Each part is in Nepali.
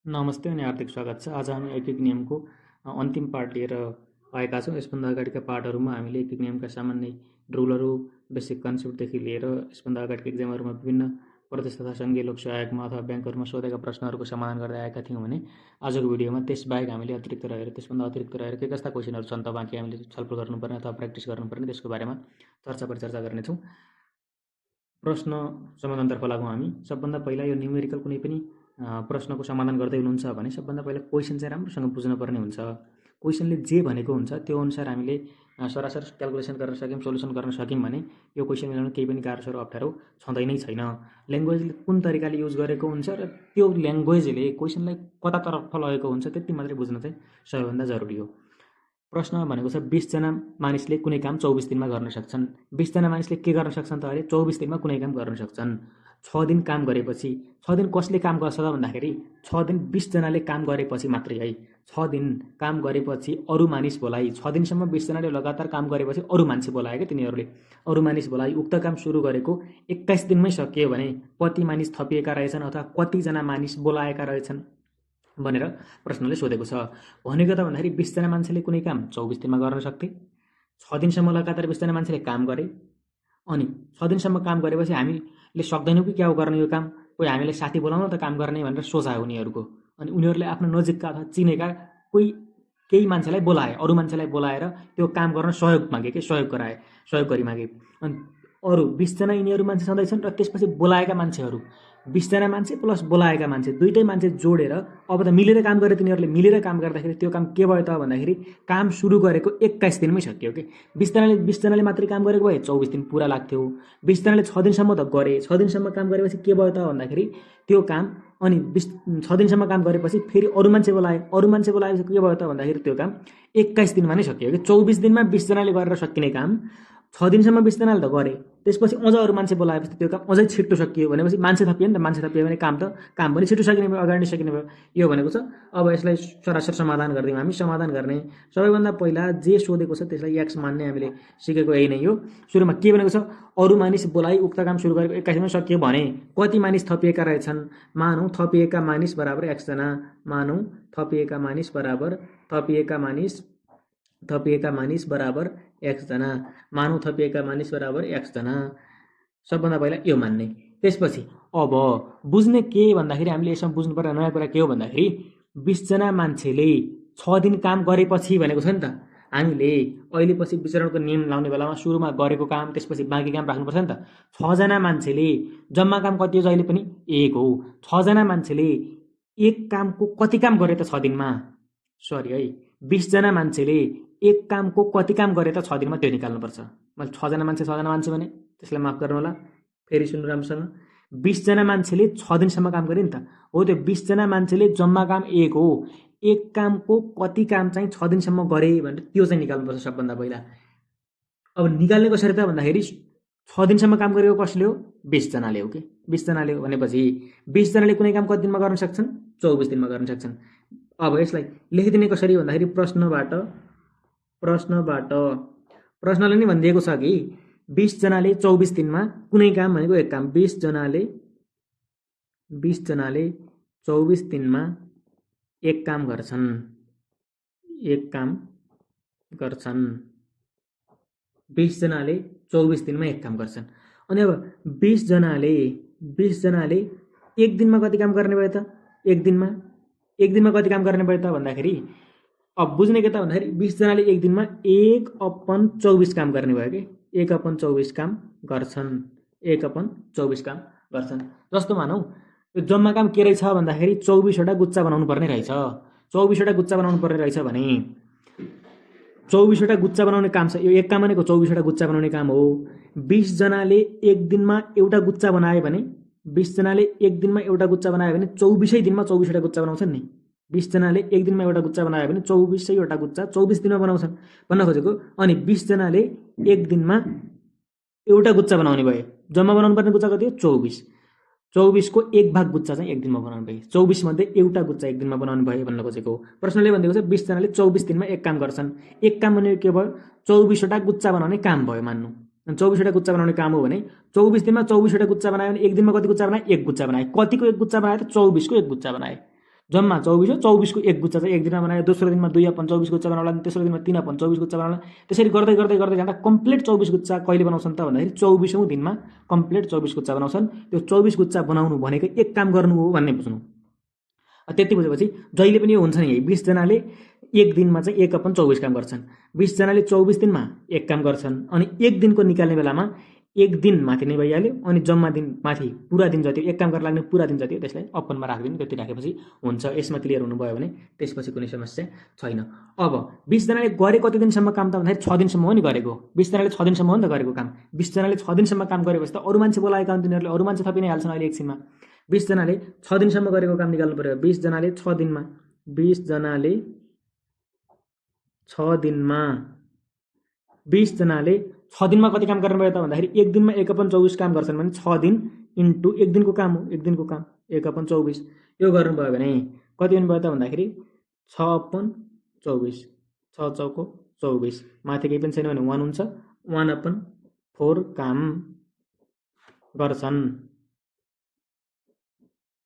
नमस्ते अनि हार्दिक स्वागत छ। आज हामी एक नियमको अन्तिम पार्ट लिएर आएका छौँ। यसभन्दा अगाडिका पार्टहरूमा हामीले एक नियमका सामान्य रुलहरू, बेसिक कन्सेप्टदेखि लिएर यसभन्दा अगाडिका इक्जामहरूमा विभिन्न प्रदेश तथा सङ्घीय लोक सहायकमा अथवा ब्याङ्कहरूमा सोधेका प्रश्नहरूको समाधान गर्दै आएका थियौँ भने आजको भिडियोमा त्यसबाहेक हामीले त्यसभन्दा अतिरिक्त रहेर के कस्ता क्वेसनहरू छन् त बाँकी हामीले छलफल गर्नुपर्ने अथवा प्र्याक्टिस गर्नुपर्ने त्यसको बारेमा चर्चा परिचर्चा गर्नेछौँ। प्रश्न समाधानतर्फ लागौँ हामी। सबभन्दा पहिला यो न्युमेरिकल कुनै पनि प्रश्नको समाधान गर्दै हुनुहुन्छ भने सबभन्दा पहिला क्वेसन चाहिँ राम्रोसँग बुझ्नुपर्ने हुन्छ। क्वेसनले जे भनेको हुन्छ त्यो अनुसार हामीले सरासर क्यालकुलेसन गर्न सक्यौँ, सोल्युसन गर्न सक्यौँ भने यो क्वेसन मिलाउन केही पनि गाह्रो अप्ठ्यारो छँदै नै छैन। ल्याङ्ग्वेजले कुन तरिकाले युज गरेको हुन्छ र त्यो ल्याङ्ग्वेजले क्वेसनलाई कतातर्फ लगेको हुन्छ त्यति मात्रै बुझ्न चाहिँ सबैभन्दा जरुरी हो। प्रश्न भनेको छ 20 जना मानिसले कुनै काम 24 दिनमा गर्न सक्छन्। 20 जना मानिसले के गर्न सक्छन् त अरे 24 दिनमा कुनै काम गर्न सक्छन्। 6 दिन काम गरेपछि 6 दिन कसले काम गर्छ त भन्दाखेरि 6 दिन 20 जनाले काम गरेपछि मात्रै है। 6 दिन काम गरेपछि अरू मानिस बोलाइ 6 दिनसम्म 20 जनाले लगातार काम गरेपछि अरू मान्छे बोलाए के तिनीहरूले अरू मानिस बोलाइ उक्त काम सुरु गरेको 21 दिनमै सकियो भने कति मानिस थपिएका रहेछन् अथवा कतिजना मानिस बोलाएका रहेछन् भनेर प्रश्नले सोधेको छ। भनेको त भन्दाखेरि 20 जना मान्छेले कुनै काम 24 दिनमा गर्न सक्थे। 6 दिनसम्म लगातार 20 जना मान्छेले काम गरे अनि 6 दिनसम्म काम गरेपछि हामीले सक्दैनौँ कि क्या गर्ने यो काम, कोही हामीलाई साथी बोलाउन त काम गर्ने भनेर सोचायो उनीहरूको। अनि उनीहरूले आफ्नो नजिकका अथवा चिनेका कोही केही मान्छेलाई बोलाए, अरू मान्छेलाई बोलाएर त्यो काम गर्न सहयोग मागे के सहयोग गरी मागे। अनि अरू 20 जना यिनीहरू मान्छे छँदैछन् र त्यसपछि बोलाएका मान्छेहरू 20 जना मान्छे प्लस बोलाएका मान्छे दुईटै मान्छे जोडेर अब त मिलेर काम गरे। तिनीहरूले मिलेर काम गर्दाखेरि त्यो काम के भयो त भन्दाखेरि काम सुरु गरेको 21 दिनमै सकियो कि 20 जनाले मात्रै काम गरेको भए 24 दिन पुरा लाग्थ्यो। 20 जनाले 6 दिनसम्म त गरे। 6 दिनसम्म काम गरेपछि के भयो त भन्दाखेरि त्यो काम अनि 6 दिनसम्म काम गरेपछि फेरि अरू मान्छे बोलाएपछि के भयो त भन्दाखेरि त्यो काम 21 दिनमा नै सकियो कि 24 दिनमा 20 जनाले गरेर सकिने काम 6 दिनसम्म 20 जनाले त गरे। त्यसपछि अझ अरू मान्छे बोलाएपछि त्यो काम अझै छिट्टो सकियो भनेपछि मान्छे थपियो नि त। मान्छे थपियो भने काम पनि छिटो सकिने भयो, अगाडि नै सकिने भयो। यो भनेको छ। अब यसलाई सरासर समाधान गरिदिउँ हामी। समाधान गर्ने सबैभन्दा पहिला जे सोधेको छ त्यसलाई एक्स मान्ने हामीले सिकेको यही नै हो। सुरुमा के भनेको छ अरू मानिस बोलाइ उक्त काम सुरु गरेको 21 दिनमा सकियो भने कति मानिस थपिएका रहेछन्। मानौँ थपिएका मानिस बराबर एक्स जना। मानौँ थपिएका मानिस बराबर एक्स जना। मानौँ थपिएका मानिस बराबर एक्स जना। सबभन्दा पहिला यो मान्ने। त्यसपछि अब बुझ्ने के भन्दाखेरि हामीले यसमा बुझ्नुपर्ने नयाँ कुरा के हो भन्दाखेरि 20 जना मान्छेले 6 दिन काम गरेपछि भनेको छ नि त। हामीले अहिले पछि विचरणको नियम लाउने बेलामा सुरुमा गरेको काम त्यसपछि बाँकी काम राख्नुपर्छ नि त। 6 जना मान्छेले जम्मा काम कति हो जहिले पनि 1 हो। 6 जना मान्छेले एक कामको कति काम गरे त 6 दिनमा, सरी है 20 जना मान्छेले एक कामको कति काम गरे त 6 दिनमा त्यो निकाल्नुपर्छ। मैले 6 जना मान्छे भने त्यसलाई माफ गर्नु होला, फेरि सुन्नु राम्रोसँग। 20 जना मान्छेले 6 दिनसम्म काम गरे नि त। हो त्यो 20 जना मान्छेले जम्मा काम 1 हो। एक कामको कति काम चाहिँ 6 दिनसम्म गरे भनेर त्यो चाहिँ निकाल्नुपर्छ सबभन्दा पहिला। अब निकाल्ने कसरी त भन्दाखेरि 6 दिनसम्म काम गरेको कसले हो 20 जनाले हो कि 20 जनाले हो भनेपछि 20 जनाले कुनै काम कति दिनमा गर्न सक्छन् 24 दिनमा गर्न सक्छन्। अब यसलाई लेखिदिने कसरी भन्दाखेरि प्रश्नले नि भनिदिएको छ कि 20 जनाले 24 दिनमा कुनै काम भनेको एक काम 20 जनाले 24 दिनमा एक काम गर्छन्। 20 जनाले 24 दिनमा एक काम गर्छन्। अनि अब 20 जनाले एक दिनमा कति काम गर्ने भयो त एक दिनमा कति काम गर्ने भयो त भन्दाखेरि अब बुझ्ने के त भन्दाखेरि 20 जनाले एक दिनमा 1/24 काम गर्ने भयो कि 1/24 काम गर्छन्। जस्तो मानौ यो जम्मा काम के रहेछ भन्दाखेरि 24 वटा गुच्चा बनाउनु पर्ने रहेछ। 24 वटा गुच्चा बनाउनु पर्ने रहेछ भने 24 वटा गुच्चा बनाउने काम छ। यो एक काम भनेको 24 वटा गुच्चा बनाउने काम हो। 20 जनाले एक दिनमा एउटा गुच्चा बनाए भने 20 जनाले एक दिनमा एउटा गुच्चा बनायो भने 24 दिनमा 24 वटा गुच्चा बनाउँछन् नि। 20 जनाले एक दिनमा एउटा गुच्चा बनायो भने 24 वटा गुच्चा 24 दिनमा बनाउँछन् भन्न खोजेको। अनि 20 जनाले एक दिनमा एउटा गुच्चा बनाउने भए जम्मा बनाउनु पर्ने गुच्चा कति हो 24 को एक भाग गुच्चा चाहिँ एक दिनमा बनाउनु भए 24 मध्ये एउटा गुच्चा एक दिनमा बनाउनु भए भन्न खोजेको। प्रश्नले भनिदिएको छ 20 जनाले 24 दिनमा एक काम गर्छन्। एक काम भनेको के भयो 24 वटा गुच्चा बनाउने काम भयो मान्नु। 24 वटा गुच्चा बनाउने काम हो भने 24 दिनमा 24 वटा गुच्चा बनायो भने एक दिनमा कति गुच्चा बनाए एक गुच्चा बनाए। कतिको एक गुच्चा बनाए त 24 को एक गुच्चा बनाए। जम्मा 24 हो, 24 को एक गुच्छा चाहिँ एक दिनमा बनायो, दोस्रो दिनमा 2/24 गुच्छा बनाउला, तेस्रो दिनमा 3/24 गुच्छा बनाउला, त्यसरी गर्दै गर्दै गर्दै जाँदा कम्प्लिट 24 गुच्छा कहिले बनाउँछन् त भन्दाखेरि 24औं दिनमा कम्प्लिट 24 गुच्छा बनाउँछन्। त्यो 24 गुच्छा बनाउनु भनेको एक काम गर्नु हो भन्ने बुझ्नु। त्यति बुझेपछि जहिले पनि यो हुन्छ नि, 20 जनाले एक दिनमा चाहिँ 1/24 काम गर्छन्, 20 जनाले 24 दिनमा एक काम गर्छन्, अनि एक दिनको निकाल्ने बेलामा एक दिन माथि नै भइहाल्यो, अनि जम्मा दिन माथि पुरा दिन जति एक काम गर्न लाग्ने पुरा दिन जति त्यसलाई अपनमा राखिदिनु, त्यति राखेपछि हुन्छ। यसमा क्लियर हुनुभयो भने त्यसपछि कुनै समस्या छैन। अब 20 जनाले गरे कति दिनसम्म काम त भन्दाखेरि 6 दिनसम्म हो नि गरेको, 20 जनाले 6 दिनसम्म हो नि त गरेको काम, 20 जनाले 6 दिनसम्म काम गरेपछि त अरू मान्छे बोलाएका हुन्, तिनीहरूले अरू मान्छे थपि नै हाल्छन् अहिले एकछिनमा। 20 जनाले 6 दिनसम्म गरेको काम निकाल्नु पर्यो, 20 जनाले 6 दिनमा 20 जनाले 6 दिनमा 20 जनाले 6 दिनमा कति काम गर्नुभयो त भन्दाखेरि एक दिनमा 1/24 काम गर्छन् भने 6 दिन इन्टु एक दिनको काम हो, एक दिनको काम 1/24 यो गर्नुभयो भने कति हुनुभयो त भन्दाखेरि 6/24, 6 चौको 24, माथि केही पनि छैन भने 1 हुन्छ, 1/4 काम गर्छन्।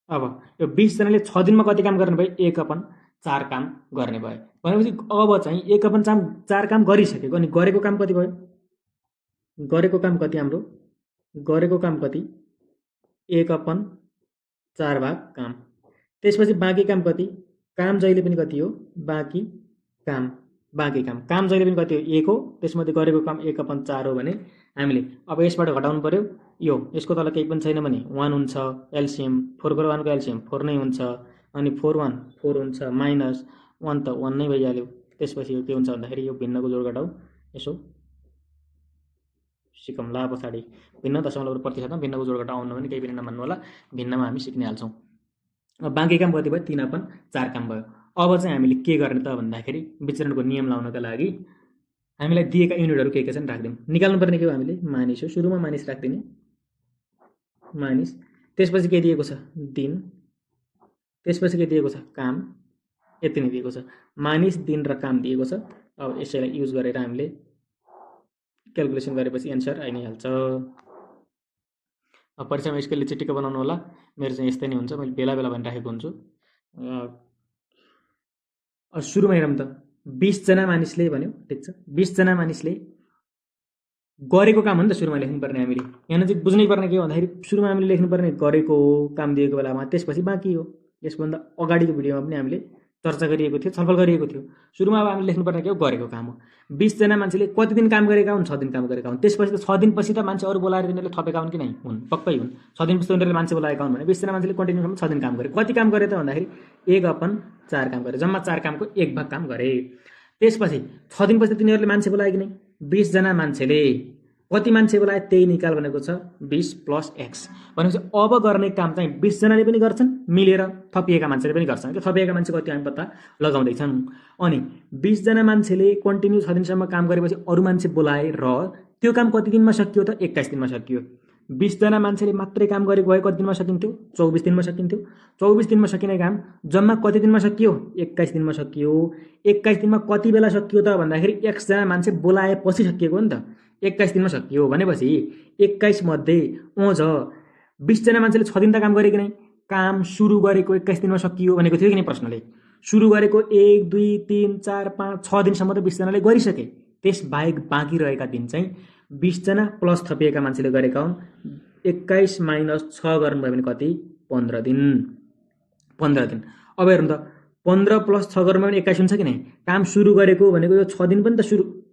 अब यो 20 जनाले 6 दिनमा कति काम गर्ने भयो, 1/4 काम गर्ने भयो भनेपछि अब चाहिँ 1/4 काम गरिसकेको, अनि गरेको काम कति भयो, गरेको काम कति हाम्रो, गरेको काम कति 1/4 भाग काम, त्यसपछि बाँकी काम कति, काम जहिले पनि कति हो, बाँकी काम, बाँकी काम, काम जहिले पनि कति हो 1 हो, त्यसमध्ये गरेको काम 1/4 हो भने हामीले अब यसबाट घटाउनु पर्यो, यो यसको तल केही पनि छैन भने 1 हुन्छ, एलसिएम 4 को 1 को एलसिएम 4 नै हुन्छ, अनि 4 1 4 हुन्छ, माइनस 1 त 1 नै भइहाल्यो, त्यसपछि यो के हुन्छ भन्दाखेरि यो भिन्नको जोड घटाउ, यसो सिकौँला पछाडि, भिन्न दशमलव र प्रतिशतमा भिन्नको जोड घटाउ आउनु भने केही पनि नमान्नु होला, भिन्नमा हामी सिक्ने हाल्छौँ। अब बाँकी काम कति भयो, 3/4 काम भयो। अब चाहिँ हामीले के गर्ने त भन्दाखेरि विचरणको नियम लाउनका लागि हामीलाई दिएका युनिटहरू के छन् राख्दियौँ, निकाल्नुपर्ने के हो हामीले, मानिस हो, सुरुमा मानिस राख्दिने, मानिस, त्यसपछि के दिएको छ, दिन, त्यसपछि के दिएको छ, काम, यति नै दिएको छ, मानिस दिन र काम दिएको छ। अब यसैलाई युज गरेर हामीले क्यालकुलेसन गरेपछि एन्सर आइ नै हाल्छ। अब परीक्षामा स्केलले चिटिक्क बनाउनु होला, मेरो चाहिँ यस्तै नै हुन्छ, मैले बेला बेला भनिराखेको हुन्छु। सुरुमा हेरौँ त, 20 जना मानिसले भन्यो, ठिक छ, 20 जना मानिसले गरेको काम हो नि त सुरुमा लेख्नुपर्ने हामीले, यहाँ चाहिँ बुझ्नै पर्ने के हो भन्दाखेरि सुरुमा हामीले लेख्नुपर्ने गरेको काम दिएको बेलामा, त्यसपछि बाँकी हो। यसभन्दा अगाडिको भिडियोमा पनि हामीले चर्चा गरिएको थियो, छलफल गरिएको थियो। सुरुमा अब हामीले लेख्नुपर्ने के हो, गरेको काम हो। 20 जना मान्छेले कति दिन काम गरेका हुन्, 6 दिन काम गरेका हुन्, त्यसपछि त 6 दिनपछि त मान्छे अरू बोलाएर तिनीहरूले थपेका हुन् कि नै हुन्, पक्कै हुन्, 6 दिनपछि त उनीहरूले मान्छे बोलाएका हुन् भने 20 जना मान्छेले कन्टिन्यूसम्म 6 दिन काम गरे, कति काम गरे त भन्दाखेरि 1/4 काम गरे, जम्मा 4 कामको 1 भाग काम गरे। त्यसपछि 6 दिनपछि तिनीहरूले मान्छे बोलाए कि नै, 20 जना मान्छेले कति मान्छे बोलाए त्यही निकाल भनेको छ 20 + x भनेपछि अब गर्ने काम चाहिँ 20 जनाले पनि गर्छन्, मिलेर थपिएका मान्छेले पनि गर्छन्, त्यो थपिएका मान्छे कति हामी पत्ता लगाउँदैछन्। अनि 20 जना मान्छेले कन्टिन्यू 6 दिनसम्म काम गरेपछि अरू मान्छे बोलाए र त्यो काम कति दिनमा सकियो त, 21 दिनमा सकियो। 20 जना मान्छेले मात्रै काम गरेको भए कति दिनमा सकिन्थ्यो, 24 दिनमा सकिन्थ्यो। 24 दिनमा सकिने काम जम्मा कति दिनमा सकियो, 21 दिनमा सकियो। 21 दिनमा कति बेला सकियो त भन्दाखेरि x जना मान्छे बोलाएपछि सकिएको हो नि त, 21 दिनमा सकियो भनेपछि 21 मध्ये ओझ 20 जना मान्छेले 6 दिन त काम गरे कि नै, काम सुरु गरेको 21 दिनमा सकियो भनेको थियो कि नै प्रश्नले, सुरु गरेको 1 2 3 4 5 6 दिनसम्म त 20 जनाले गरिसके, त्यस बाहेक बाँकी रहेका दिन चाहिँ 20 जना प्लस थपिएका मान्छेले गरेका हुन्। 21 - 6 गर्नुभयो भने कति, 15 दिन, 15 दिन। अब हेरौँ त, 15 + 6 गर्नुभयो भने 21 हुन्छ कि नै, काम सुरु गरेको भनेको यो 6 दिन पनि त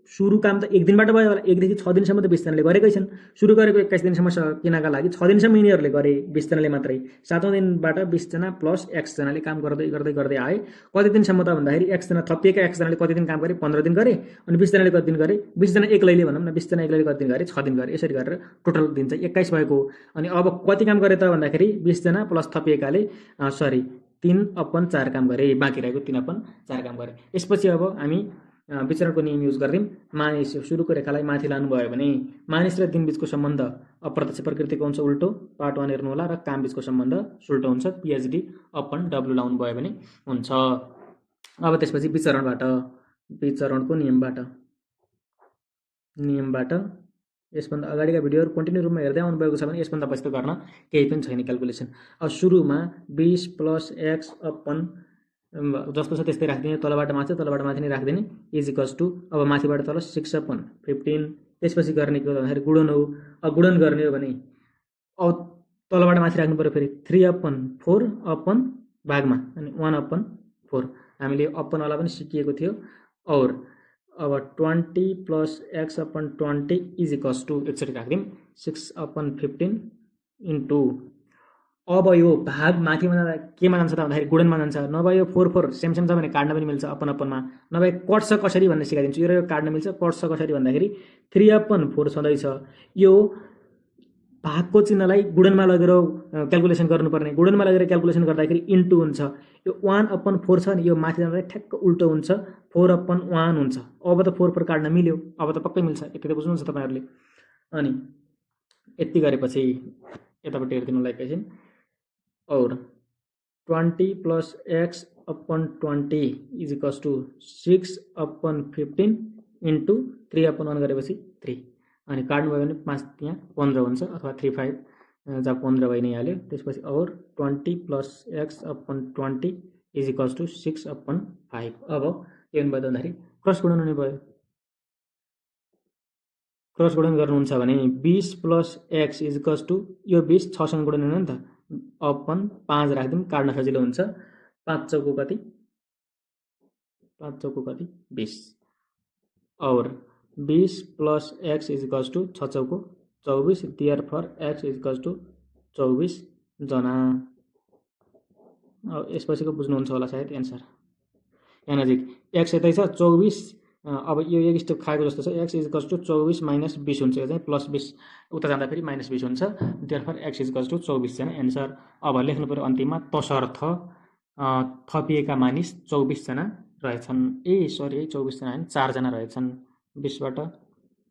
सुरु काम त 1 दिनबाट भयो होला, 1 देखि 6 दिनसम्म त 20 जनाले गरेकै छन्, सुरु गरेको 21 दिनसम्म सकिनका लागि 6 दिनसम्म यिनीहरूले गरे, 20 जनाले मात्रै। 7औं दिनबाट 20 जना प्लस x जनाले काम गर्दै गर्दै गर्दै आए, कति दिनसम्म त भन्दाखेरि x जना थपिएका x जनाले कति दिन काम गरे, 15 दिन गरे, अनि 20 जनाले कति दिन गरे, 20 जना एक्लैले भनौँ न, 20 जना एक्लैले कति दिन गरे, 6 दिन गरे, यसरी गरेर टोटल दिन चाहिँ 21 भएको। अनि अब कति काम गरे त भन्दाखेरि 20 जना प्लस थपिएकाले 3/4 काम गरे, बाँकी रहेको 3/4 काम गरे। यसपछि अब हामी विचरणको नियम युज गर्दियौँ। मानिस सुरुको रेखालाई माथि लानुभयो भने मानिस र दिन बीचको सम्बन्ध अप्रत्यक्ष प्रकृतिको हुन्छ, उल्टो, पार्ट 1 हेर्नु होला, र काम बीचको सम्बन्ध सुल्टो हुन्छ, PhD अपन W लाउनु भयो भने हुन्छ। अब त्यसपछि विचरणको नियमबाट यसभन्दा अगाडिका भिडियोहरू कन्टिन्यू रूपमा हेर्दै आउनुभएको छ भने यसभन्दा पछि त गर्न केही पनि छैन क्याल्कुलेसन। अब सुरुमा 20 + x अपन जस्तो छ त्यस्तै राखिदिने, तलबाट माथि नै राखिदिने इज इक्वल्स टु अब माथिबाट तल 6/15। त्यसपछि गर्ने के हो भन्दाखेरि गुणन हो। अब गुणन गर्ने हो भने अब तलबाट माथि राख्नु पर्यो फेरि 3/4 अपन भागमा अनि 1/4 हामीले अपनवाला पनि सिकिएको थियो। और अब 20 + x/20 इज इक्वल्स टु एकचोटि राखिदिउँ 6/15 इन्टु अब यो भाग माथिमा जाँदा केमा जान्छ त भन्दाखेरि गुणनमा जान्छ। नभए यो 4 सेम छ भने काट्न पनि मिल्छ अपनमा, नभए कट्छ कसरी भन्ने सिकाइदिन्छु। यो र यो काट्न मिल्छ, कट्छ कसरी भन्दाखेरि 3/4 छँदैछ। यो भागको चिन्हलाई गुणनमा लगेर क्याल्कुलेसन गर्नुपर्ने, गुणनमा लगेर क्याल्कुलेसन गर्दाखेरि इन्टु हुन्छ। यो 1/4 छ नि, यो माथि जाँदा ठ्याक्क उल्टो हुन्छ 4/1 हुन्छ। अब त 4 काट्न मिल्यो, अब त पक्कै मिल्छ, यति त बुझ्नुहुन्छ तपाईँहरूले। अनि यति गरेपछि यतापट्टि हेरिदिनु होला एकैछिन। और 20 + x/20 is equals to 6/15 into 3/1 गरेपछि 3। अनि काट्नुभयो भने 5 यहाँ 15 हुन्छ अथवा 3/5 जहाँ 15 भइ नै हाल्यो। त्यसपछि और 20 + x/20 इज इक्वल्स टु 6/5। अब के हुनु भयो त भन्दाखेरि क्रस गुणन हुने भयो। क्रस गुणन गर्नुहुन्छ भने 20 + x इज इक्वल्स टु यो 20 6 सँग गुणन हुने नि त, अपन 5 राखिदिउँ, काट्न सजिलो हुन्छ। 5 चौको कति 20 और 20 + x इज इक्वल्स टु 6 चौको 24 therefore x is equals to 24 जना। अब यसपछिको बुझ्नुहुन्छ होला सायद एन्सर यहाँ नजिक x यतै छ 24। अब यो एक स्टेप खाएको जस्तो छ। x इज इक्वल्स टु 24 - 20 हुन्छ, यो चाहिँ +20 उता जाँदा फेरि -20 हुन्छ। Therefore x is equals to 24 जना एन्सर। अब लेख्नु पर्यो अन्तिममा तसर्थ थपिएका मानिस 24 जना रहेछन्। सरी 24 जना हैन 4 जना रहेछन्। 20बाट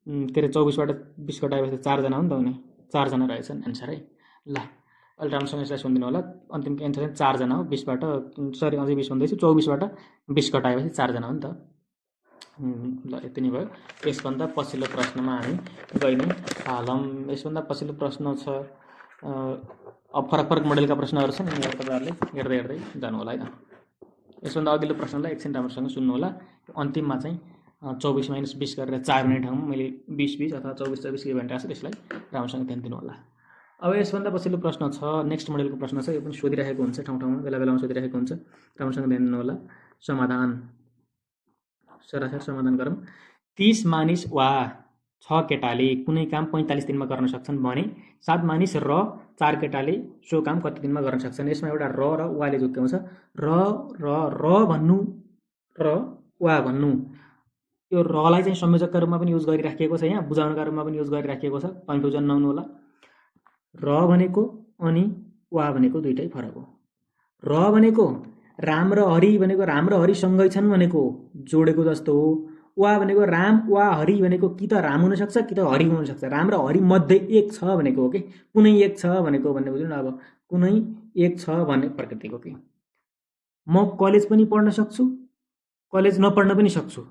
के अरे 24बाट 20 घटाएपछि 4 जना हो नि त हुने, 4 जना रहेछन् एन्सर है। ल अहिले राम्रोसँग यसलाई सुनिदिनु होला। अन्तिमको एन्सर चाहिँ 4 जना हो। 20बाट सरी अझै 20 भन्दैछु, 24बाट 20 घटाएपछि 4 जना हो नि त। ल यति नै भयो। यसभन्दा पछिल्लो प्रश्नमा हामी गइ नै हालौँ। यसभन्दा पछिल्लो प्रश्न छ अब फरक मोडेलका प्रश्नहरू छन्, यिनीहरू तपाईँहरूले हेर्दै जानु होला है त। यसभन्दा अघिल्लो प्रश्नलाई एकछिन राम्रोसँग सुन्नु होला। अन्तिममा चाहिँ 24 - 20 गरेर 4 हुने ठाउँमा मैले 20 अथवा 24 के भनिरहेको छु, त्यसलाई राम्रोसँग ध्यान दिनु होला। अब यसभन्दा पछिल्लो प्रश्न छ, नेक्स्ट मोडेलको प्रश्न छ। यो पनि सोधिरहेको हुन्छ ठाउँमा बेलामा सोधिरहेको हुन्छ, राम्रोसँग ध्यान दिनु होला। समाधान सरासर समाधान गरौँ। 30 मानिस वा 6 केटाले कुनै काम 45 दिनमा गर्न सक्छन् भने 7 मानिस र 4 केटाले सो काम कति दिनमा गर्न सक्छन्। यसमा एउटा र वाले जोड्याउँछ। र भन्नु र वा भन्नु, यो रलाई चाहिँ संयोजकका रूपमा पनि युज गरिराखिएको छ, यहाँ बुझाउनका रूपमा पनि युज गरिराखिएको छ, कन्फ्युजन नहुनु होला। र भनेको अनि वा भनेको दुईटै फरक हो। र भनेको राम र हरि भनेको राम र हरि सँगै छन् भनेको जोडेको जस्तो हो। वा भनेको राम वा हरि भनेको कि त राम हुन सक्छ कि त हरि हुन सक्छ, राम र हरि मध्ये एक छ भनेको हो कि कुनै एक छ भनेको भन्ने बुझ्नु न। अब कुनै एक छ भन्ने प्रकृतिको कि म कलेज पनि पढ्न सक्छु, कलेज नपढ्न पनि सक्छु,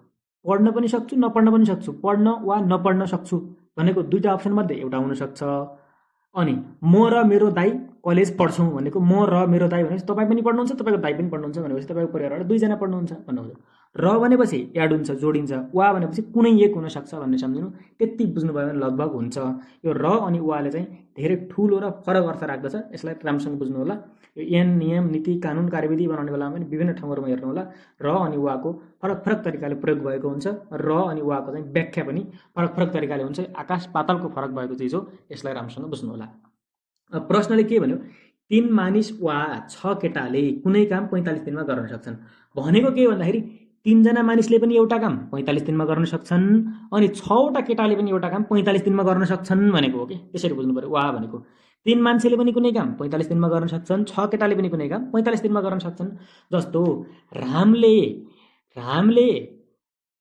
पढ्न पनि सक्छु नपढ्न पनि सक्छु, पढ्न वा नपढ्न सक्छु भनेको दुईटा अप्सन मध्ये एउटा हुन सक्छ। अनि म र मेरो दाइ कलेज पढ्छौँ भनेको म र मेरो दाइ भनेपछि तपाईँ पनि पढ्नुहुन्छ, तपाईँको दाइ पनि पढ्नुहुन्छ भनेपछि तपाईँको परिवारबाट 2 जना पढ्नुहुन्छ भन्नु हो। र भनेपछि एड हुन्छ, जोडिन्छ। वा भनेपछि कुनै एक हुन सक्छ भन्ने सम्झिनु। त्यति बुझ्नुभयो भने लगभग हुन्छ। यो र अनि वाले चाहिँ धेरै ठुलो र फरक अर्थ राख्दछ, यसलाई राम्रोसँग बुझ्नु होला। यो ऐन नियम नीति कानुन कार्यविधि बनाउने बेलामा पनि विभिन्न ठाउँहरूमा हेर्नु होला। र अनि वाको फरक तरिकाले प्रयोग भएको हुन्छ। र अनि वाको चाहिँ व्याख्या पनि फरक तरिकाले हुन्छ। आकाश पातालको फरक भएको चिज हो, यसलाई राम्रोसँग बुझ्नु होला। प्रश्नले के भन्यो, 3 मानिस वा 6 केटाले कुनै काम 45 दिनमा गर्न सक्छन् भनेको के भन्दाखेरि 3 जना मानिसले पनि एउटा काम 45 दिनमा गर्न सक्छन् अनि 6 वटा केटाले पनि एउटा काम 45 दिनमा गर्न सक्छन् भनेको हो कि। त्यसरी बुझ्नु पर्यो। वा भनेको 3 मान्छेले पनि कुनै काम 45 दिनमा गर्न सक्छन्, 6 केटाले पनि कुनै काम 45 दिनमा गर्न सक्छन्। जस्तो रामले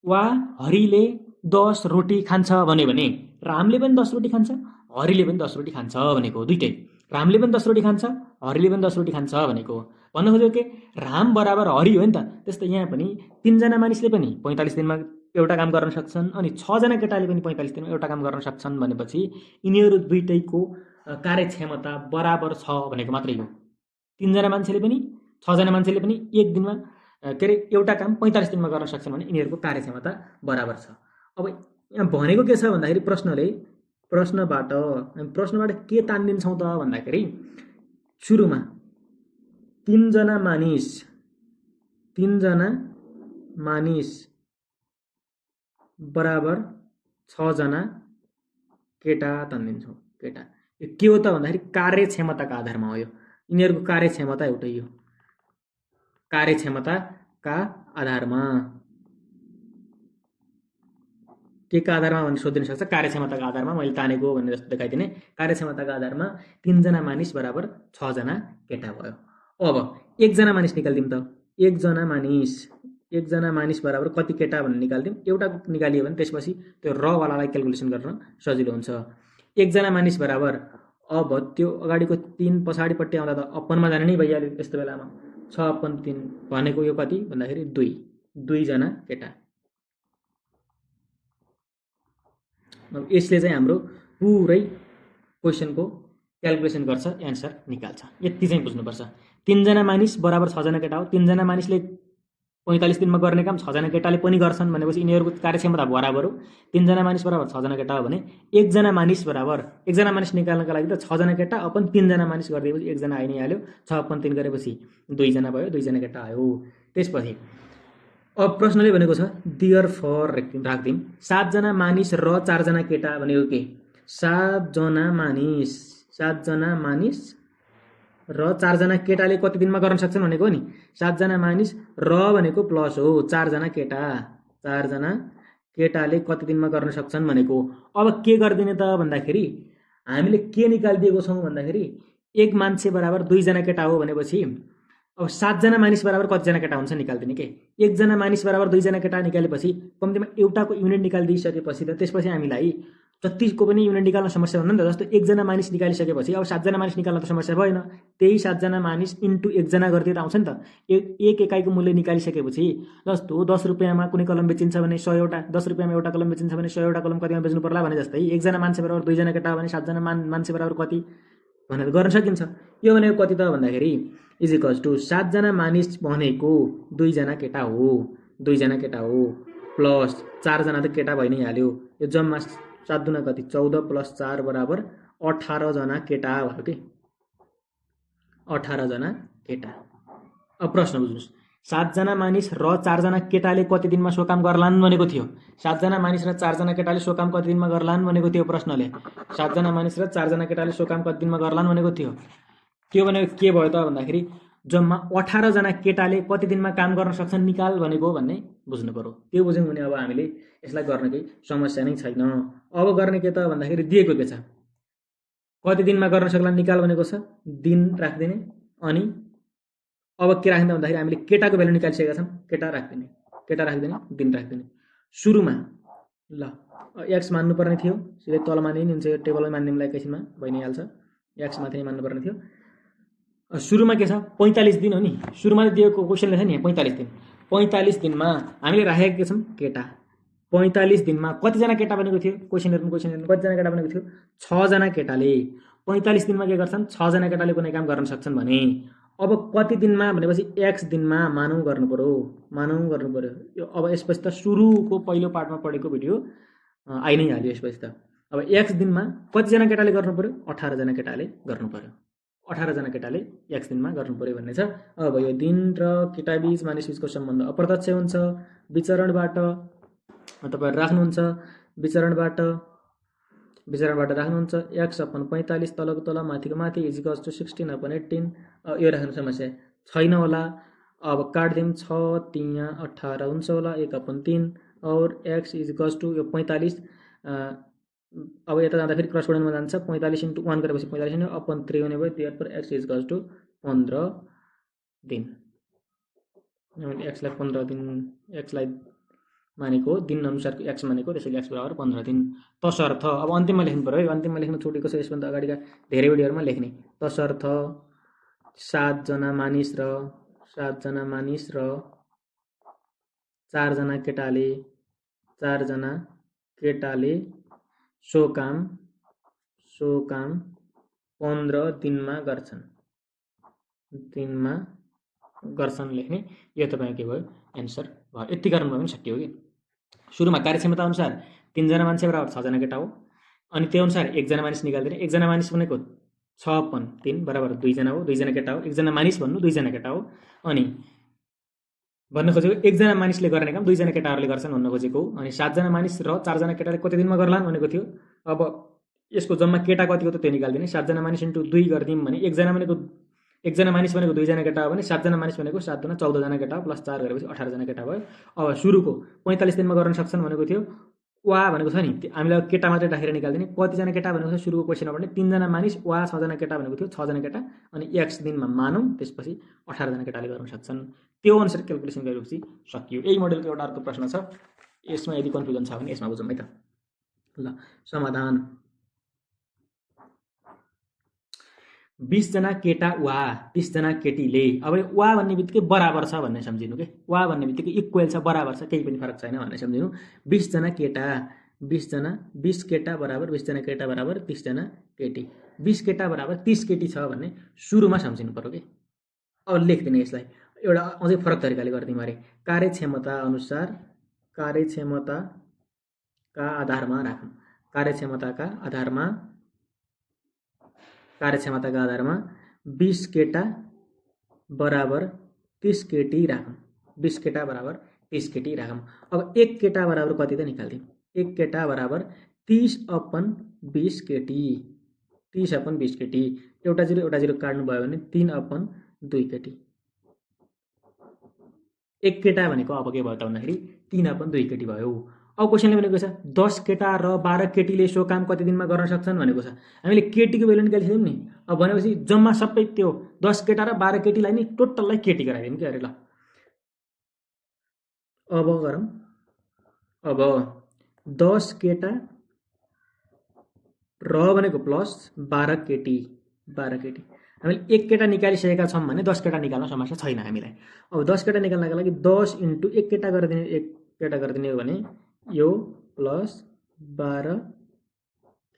वा हरिले 10 रोटी खान्छ भन्यो भने रामले पनि 10 रोटी खान्छ, हरिले पनि 10 रोटी खान्छ भनेको हो। दुईटै रामले पनि 10 रोटी खान्छ, हरिले पनि 10 रोटी खान्छ भनेको हो। भन्न खोजेको के, राम बराबर हरि हो नि त। त्यस्तै यहाँ पनि 3 जना मानिसले पनि 45 दिनमा एउटा काम गर्न सक्छन् अनि 6 जना केटाले पनि 45 दिनमा एउटा काम गर्न सक्छन् भनेपछि यिनीहरू दुईटैको कार्यक्षमता बराबर छ भनेको मात्रै हो। 3 जना मान्छेले पनि 6 जना मान्छेले पनि एक दिनमा के अरे एउटा काम 45 दिनमा गर्न सक्छन् भने यिनीहरूको कार्यक्षमता बराबर छ। अब यहाँ भनेको के छ भन्दाखेरि प्रश्नबाट के तान्दिन्छौँ त भन्दाखेरि सुरुमा 3 जना मानिस बराबर 6 जना केटा तान्दिन्छौँ। केटा यो के हो त भन्दाखेरि कार्यक्षमताका आधारमा हो। यो यिनीहरूको कार्यक्षमता एउटै हो। कार्यक्षमताका आधारमा के का आधारमा भनेर सोधिन सक्छ। कार्यक्षमताका आधारमा मैले तानेको भन्ने जस्तो देखाइदिने। कार्यक्षमताका आधारमा 3 जना मानिस बराबर 6 जना केटा भयो। अब 1 जना मानिस निकाल्दिउँ त। 1 जना मानिस बराबर कति केटा भनेर निकाल्दिउँ। एउटा निकालियो भने त्यसपछि त्यो र वालालाई क्याल्कुलेसन गर्न सजिलो हुन्छ। 1 जना मानिस बराबर अब त्यो अगाडिको 3 पछाडिपट्टि आउँदा त अपनमा जाने नै भइहाल्यो। यस्तो बेलामा 6/3 भनेको यो कति भन्दाखेरि 2 जना केटा। अब यसले चाहिँ हाम्रो पुरै क्वेसनको क्याल्कुलेसन गर्छ, एन्सर निकाल्छ। यति चाहिँ बुझ्नुपर्छ। 3 जना मानिस बराबर 6 जना केटा हो। 3 जना मानिसले 45 दिनमा गर्ने काम 6 जना केटाले पनि गर्छन् भनेपछि यिनीहरूको कार्यक्षमता बराबर हो। 3 जना मानिस बराबर 6 जना केटा हो भने 1 जना मानिस निकाल्नका लागि त 6 जना केटा अपन 3 जना मानिस गरिदिएपछि 1 जना आइ नै हाल्यो। 6/3 गरेपछि 2 जना भयो, 2 जना केटा आयो। त्यसपछि अब प्रश्नले भनेको छ दियर फर राख्दिउँ 7 जना मानिस र 4 जना केटा भनेको के? 7 जना मानिस र 4 जना केटाले कति दिनमा गर्न सक्छन् भनेको हो नि। 7 जना मानिस र भनेको प्लस हो 4 जना केटा। 4 जना केटाले कति दिनमा गर्न सक्छन् भनेको। अब के गरिदिने त भन्दाखेरि हामीले के निकालिदिएको छौँ भन्दाखेरि 1 मान्छे बराबर 2 जना केटा हो भनेपछि अब 7 जना मानिस बराबर कतिजना केटा हुन्छ निकाल्दिने के। 1 जना मानिस बराबर 2 जना केटा निकालेपछि कम्तीमा एउटाको युनिट निकालिदिइसकेपछि त त्यसपछि हामीलाई जतिको पनि युनिट निकाल्न समस्या हुन्न नि त। जस्तो 1 जना मानिस निकालिसकेपछि अब 7 जना मानिस निकाल्न त समस्या भएन। त्यही 7 जना मानिस इन्टु 1 जना गरिदिएर आउँछ नि त। एक एकाइको मूल्य निकालिसकेपछि जस्तो 10 रुपियाँमा कुनै कलम बेचिन्छ भने 100 एउटा, 10 रुपियाँमा एउटा कलम बेचिन्छ भने 100 एउटा कलम कतिमा बेच्नु पर्ला भने जस्तै 1 जना मान्छे बराबर 2 जना केटा हो भने 7 जना मान्छे बराबर कति भनेर गर्न सकिन्छ। यो भनेको कति त भन्दाखेरि इजिकल्स टु 7 जना मानिस भनेको 2 जना केटा हो प्लस 4 जना त केटा भइ नै हाल्यो। यो जम्मा 7 दुना कति 14 प्लस 4 बराबर 18 जना केटा भयो के। 18 जना केटा। अब प्रश्न बुझ्नुहोस्। 7 जना मानिस र 4 जना केटाले कति दिनमा सो काम गर्लान् भनेको थियो। 7 जना मानिस र 4 जना केटाले सो काम कति दिनमा गर्लान् भनेको थियो प्रश्नले। 7 जना मानिस र 4 जना केटाले सो काम कति दिनमा गर्लान् भनेको थियो। त्यो भनेको के भयो त भन्दाखेरि जम्मा 18 जना केटाले कति दिनमा काम गर्न सक्छन् निकाल भनेको भन्ने बुझ्नु पर्यो। त्यो बुझ्यौँ भने अब हामीले यसलाई गर्न केही समस्या नै छैन। अब गर्ने के त भन्दाखेरि दिएको के छ कति दिनमा गर्न सक्लान् निकाल भनेको छ। दिन राख्दिने अनि अब के राख्दिने भन्दाखेरि हामीले केटाको भ्यालु निकालिसकेका छौँ। केटा राख्दिने दिन राख्दिने। सुरुमा ल एक्स मान्नुपर्ने थियो। सिधै तल मान्ने नि हुन्छ। यो टेबलमा मान्नेलाई एकैछिनमा भइ नै हाल्छ। एक्स माथि नै मान्नुपर्ने थियो। सुरुमा के छ 45 दिन हो नि। सुरुमा दिएको क्वेसनले छ नि 45 दिन। 45 दिनमा हामीले राखेका के छौँ केटा। 45 दिनमा कतिजना केटा बनेको थियो क्वेसन हेर्नु कतिजना केटा बनेको थियो 6 जना केटाले। 45 दिनमा के गर्छन् 6 जना केटाले कुनै काम गर्न सक्छन् भने अब कति दिनमा भनेपछि x दिनमा मानौँ गर्नु पर्यो। यो अब यसपछि त सुरुको पहिलो पार्टमा पढेको भिडियो आइ नै हाल्यो। यसपछि त अब x दिनमा कतिजना केटाले गर्नु पर्यो 18 जना केटाले गर्नु पर्यो। 18 जना केटाले x दिनमा गर्नु पर्यो भन्ने छ। अब यो दिन र केटा बीच मानिस बीचको सम्बन्ध अप्रत्यक्ष हुन्छ। विचरणबाट तपाईहरु राख्नुहुन्छ। विचरणबाट राख्नुहुन्छ x/45 तलको तल माथिको माथि इजिकल्स टु 16/18। यो राख्नु समस्या छैन होला। अब काट्दिउँ 6 3 18 हुन्छ होला 1/3 और x इजिकल्स टु यो 45 अब यता जाँदा फेरि क्रस गुणनमा जान्छ। 45 * 1 गरेपछि 45 हुने अपन 3 हुने भयो। therefore x इजिकल्स टु 15 दिन। x लाई 15 दिन x लाई मानेको दिन अनुसारको x मानेको त्यसैले x बराबर 15 दिन। तसर्थ अब अन्तिममा लेख्नु पर्यो है। अन्तिममा लेख्न छुटेको छ यसभन्दा अगाडिका धेरै भिडियोहरुमा लेख्ने। तसर्थ 7 जना मानिस र 4 जना केटाले 4 जना केटाले सो काम 15 दिनमा गर्छन् लेख्ने। यो तपाईको के भयो एन्सर भयो। यति गर्न भयो भने सकियो कि सुरुमा कार्यक्षमता अनुसार 3 जना मान्छे बराबर 6 जना केटा हो। अनि त्यो अनुसार 1 जना मानिस निकाल्दिने। 1 जना मानिस भनेको 6/3 बराबर 2 जना हो। 2 जना केटा हो। 1 जना मानिस भन्नु 2 जना केटा हो। अनि भन्न खोजेको 1 जना मानिसले गर्ने काम 2 जना केटाहरूले गर्छन् भन्न खोजेको हो। अनि 7 जना मानिस र 4 जना केटाले कति दिनमा गर्लान् भनेको थियो। अब यसको जम्मा केटा कति हो त त्यो निकाल्दिने। 7 जना मानिस इन्टु 2 गर्दियौँ भने 1 जना मानिस भनेको 2 जना केटा हो भने 7 जना मानिस भनेको 7 दुना 14 जना केटा हो प्लस 4 गरेपछि 18 जना केटा भयो। अब सुरुको 45 दिनमा गर्न सक्छन् भनेको थियो। वा भनेको छ नि हामीलाई केटा मात्रै राखेर निकाल्दिने। कतिजना केटा भनेको छ सुरुको क्वेसनमा भने 3 जना मानिस वा 6 जना केटा भनेको थियो। 6 जना केटा अनि x दिनमा मानौँ त्यसपछि 18 जना केटाले गर्न सक्छन्। त्यो अनुसार क्याल्कुलेसन गरेपछि सकियो। यही मोडेलको एउटा अर्को प्रश्न छ। यसमा यदि कन्फ्युजन छ भने यसमा बुझौँ है त। ल समाधान 20 जना केटा वा 20 जना केटीले। अब वा भन्ने बित्तिकै बराबर छ भन्ने सम्झिनु के। वा भन्ने बित्तिकै इक्वल छ बराबर छ केही पनि फरक छैन भन्ने सम्झिनु। 20 जना केटा 20 केटा बराबर 20 जना केटा बराबर 30 जना केटी। 20 केटा बराबर 30 केटी छ भन्ने सुरुमा सम्झिनु पर्यो के। अब लेख्दिने यसलाई एउटा अझै फरक तरिकाले गर्दिम अरे। कार्यक्षमताका आधारमा राखौँ। कार्यक्षमताका आधारमा 20 केटा बराबर 30 केटी राखौँ। 20 केटा बराबर 30 केटी राखौँ। अब 1 केटा बराबर कति त निकाल्दिउँ। 1 केटा बराबर 30/20 केटी। 30/20 केटी। एउटा 0 काट्नु भयो भने 3/2 केटी। 1 केटा भनेको अब के भयो त भन्दाखेरि 3/2 केटी भयो। अब क्वेसनले भनेको छ 10 केटा र 12 केटीले सो काम कति दिनमा गर्न सक्छन् भनेको छ। हामीले केटीको भ्यालु निकालिसक्यौँ नि। अब भनेपछि जम्मा सबै त्यो 10 केटा र 12 केटीलाई नि टोटललाई केटी गराइदिउँ के अरे। ल अब गरौँ। अब 10 केटा र भनेको प्लस 12 केटी। हामीले 1 केटा निकालिसकेका छौँ भने 10 केटा निकाल्न समस्या छैन हामीलाई। अब 10 केटा निकाल्नका लागि 10 इन्टु 1 केटा गरिदिने हो भने यो प्लस 12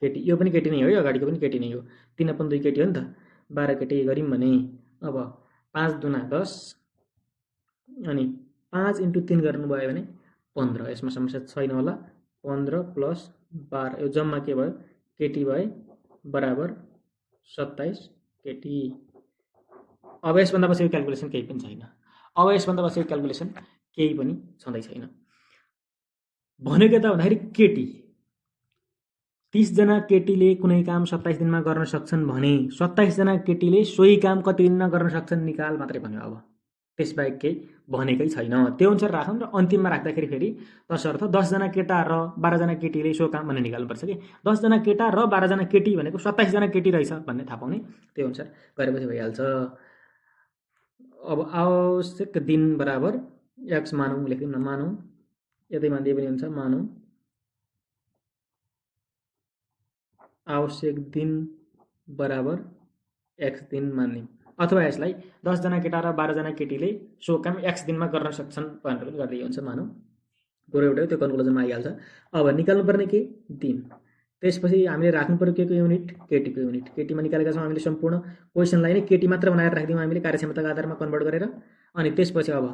केटी। यो पनि केटी नै हो। यो अगाडिको पनि केटी नै हो। 3/2 केटी हो नि त। 12 केटी गऱ्यौँ भने अब 5 दुना 10 अनि 5 इन्टु 3 गर्नुभयो भने 15। यसमा समस्या छैन होला। 15 प्लस 12 यो जम्मा के भयो केटी भए बराबर 27 केटी। अब यसभन्दा पछिको क्याल्कुलेसन केही पनि छैन। छँदै छैन। भनेको त भन्दाखेरि केटी 30 जना केटीले कुनै काम 27 दिनमा गर्न सक्छन् भने 27 जना केटीले सोही काम कति दिनमा गर्न सक्छन् निकाल मात्रै भन्यो। अब त्यसबाहेक केही भनेकै छैन। त्यो अनुसार राखौँ र अन्तिममा राख्दाखेरि फेरि तसर्थ 10 जना केटा र 12 जना केटीले सो काम भन्ने निकाल्नुपर्छ कि 10 जना केटा र 12 जना केटी भनेको 27 जना केटी रहेछ भन्ने थाहा पाउने। त्यो अनुसार गरेपछि भइहाल्छ। अब आवश्यक दिन बराबर x मानौँ लेख्दिउँ न। मानौँ यतै मान्दिए पनि हुन्छ। मानौँ आवश्यक दिन बराबर x दिन मान्दिउँ। अथवा यसलाई 10 जना केटा र 12 जना केटीले सो काम x दिनमा गर्न सक्छन् भनेर पनि गर्दै हुन्छ। मानौँ कुरो एउटै त्यो कन्क्लुजनमा आइहाल्छ। अब निकाल्नुपर्ने के दिन। त्यसपछि हामीले राख्नु पर्यो के को युनिट केटीको युनिट। केटीमा निकालेका छौँ हामीले सम्पूर्ण क्वेसनलाई नै केटी मात्र बनाएर राखिदिउँ हामीले कार्यक्षमताको आधारमा कन्भर्ट गरेर। अनि त्यसपछि अब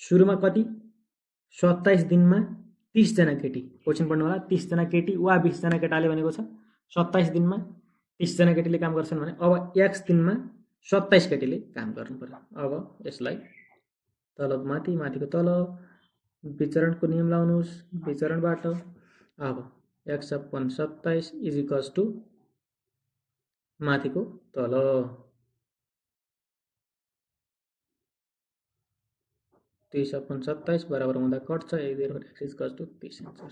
सुरुमा कति 27 दिनमा 30 जना केटी। क्वेसन पढ्नु होला। 30 जना केटी वा 20 जना केटाले भनेको छ 27 दिनमा 30 जना केटीले काम गर्छन् भने अब x दिनमा 27 केटीले काम गर्नु पर्यो। अब यसलाई तल माथिको तल विचरणको नियम लाउनुहोस्। विचरणबाट अब x/27 = माथिको तल 30/27 बराबर हुँदा कट्छ। x = 30 आन्सर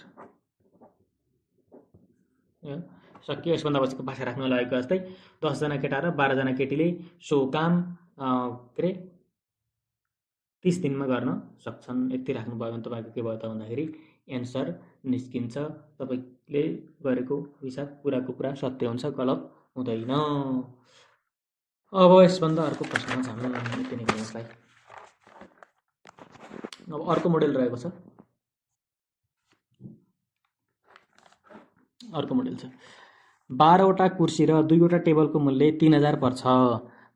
सकियो। यसभन्दा पछिको भाषा राख्न लागेको जस्तै 10 जना केटा र 12 जना केटीले सो काम 30 दिनमा गर्न सक्छन्। यति राख्नुभयो भने तपाईँको के भयो त भन्दाखेरि एन्सर निस्किन्छ। तपाईँले गरेको हिसाब पुराको पुरा सत्य हुन्छ, गलत हुँदैन। अब यसभन्दा अर्को प्रश्नमा जानु। यति नै यसलाई। अब अर्को मोडेल रहेको छ अर्को मोडेल छ। 12वटा कुर्सी र 2वटा टेबलको मूल्य 3000 पर्छ।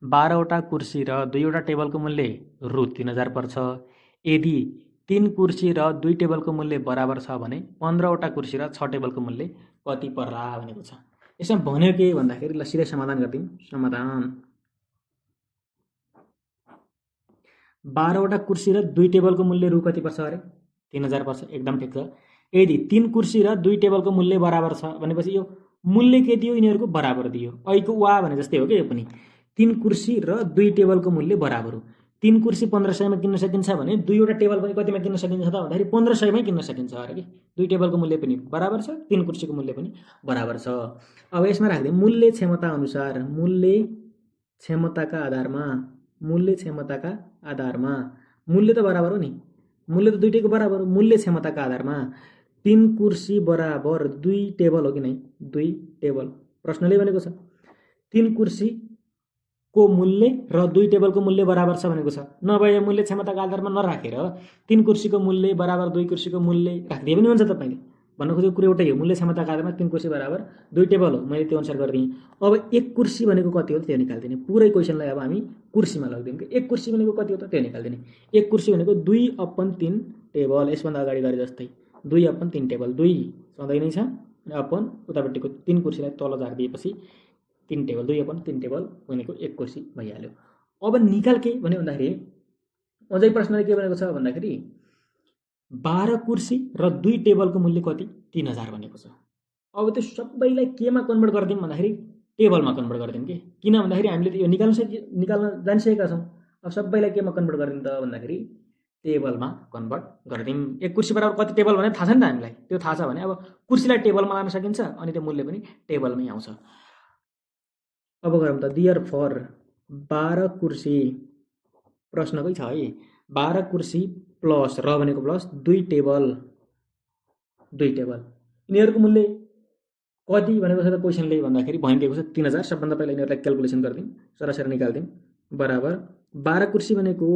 12वटा कुर्सी र 2वटा टेबलको मूल्य रु 3000 पर्छ। यदि 3 कुर्सी र 2 टेबलको मूल्य बराबर छ भने 15वटा कुर्सी र 6 टेबलको मूल्य कति पर्ला भनेको छ। यसमा भन्यो के भन्दाखेरि ल सिधै समाधान गर्दिम। समाधान 12वटा कुर्सी र 2 टेबलको मूल्य रु कति पर्छ अरे 3000 पर्छ, एकदम ठिक छ। यदि 3 कुर्सी र 2 टेबलको मूल्य बराबर छ भनेपछि यो मूल्य के दियो, यिनीहरूको बराबर दियो। अहिलेको वा भने जस्तै हो कि यो पनि 3 कुर्सी र 2 टेबलको मूल्य बराबर हो। 3 कुर्सी 1500 मा किन्न सकिन्छ भने 2वटा टेबल पनि कतिमा किन्न सकिन्छ त भन्दाखेरि 1500 मै किन्न सकिन्छ अरे कि। 2 टेबलको मूल्य पनि बराबर छ, 3 कुर्सीको मूल्य पनि बराबर छ। अब यसमा राख्दै मूल्य क्षमता अनुसार, मूल्य क्षमताका आधारमा, मूल्य क्षमताका आधारमा, मूल्य त बराबर हो नि, मूल्य त दुईटैको बराबर हो। मूल्य क्षमताका आधारमा 3 कुर्सी बराबर 2 टेबल हो कि नै, 2 टेबल प्रश्नले भनेको छ। 3 कुर्सी को मूल्य र 2 टेबलको मूल्य बराबर छ भनेको छ। नभए मूल्य क्षमताका आधारमा नराखेर 3 कुर्सीको मूल्य बराबर 2 कुर्सीको मूल्य राख्दिए पनि हुन्छ तपाईले। भन्न खोजेको कुरो एउटै हो, मूल्य क्षमताका आधारमा 3 कुर्सी बराबर 2 टेबल हो, मैले त्यो अनुसार गर्दिएँ। अब 1 कुर्सी भनेको कति हो त्यो निकाल्दिने। पुरै क्वेशनलाई अब हामी कुर्सीमा लग्दियौँ कि 1 कुर्सी भनेको कति हो त त्यो निकाल्दिने। 1 कुर्सी भनेको 2/3 टेबल, यसभन्दा अगाडि गरे जस्तै 2/3 टेबल, 2 सधैँ नै छ अनि अपन उतापट्टिको 3 कुर्सीलाई तल झार्दिएपछि 3 टेबल, 2/3 टेबल भनेको 1 कुर्सी भइहाल्यो। अब निकाल के भन्यो भन्दाखेरि अझै प्रश्नले के भनेको छ भन्दाखेरि 12 कुर्सी र 2 टेबलको मूल्य कति 3000 भनेको छ। अब त्यो सबैलाई केमा कन्भर्ट गर्दियौँ भन्दाखेरि टेबलमा कन्भर्ट गर्दियौँ कि। किन भन्दाखेरि हामीले यो निकाल्न जानिसकेका छौँ। अब सबैलाई केमा कन्भर्ट गर्दियौँ त भन्दाखेरि टेबलमा कन्भर्ट गर्दियौँ। 1 कुर्सी बराबर कति टेबल भने थाहा छ नि त हामीलाई। त्यो थाहा छ भने अब कुर्सीलाई टेबलमा लान सकिन्छ अनि त्यो मूल्य पनि टेबलमै आउँछ। अब गरौँ त दियर फर 12 कुर्सी, प्रश्नकै छ है। 12 कुर्सी प्लस र भनेको प्लस 2 टेबल, 2 टेबल यिनीहरूको मूल्य कति भनेको छ त क्वेशनले भन्दाखेरि भनिदिएको छ 3000। सबभन्दा पहिला यिनीहरूलाई क्याल्कुलेसन गर्दियौँ, सरासरी निकाल्दियौँ। बराबर 12 कुर्सी भनेको,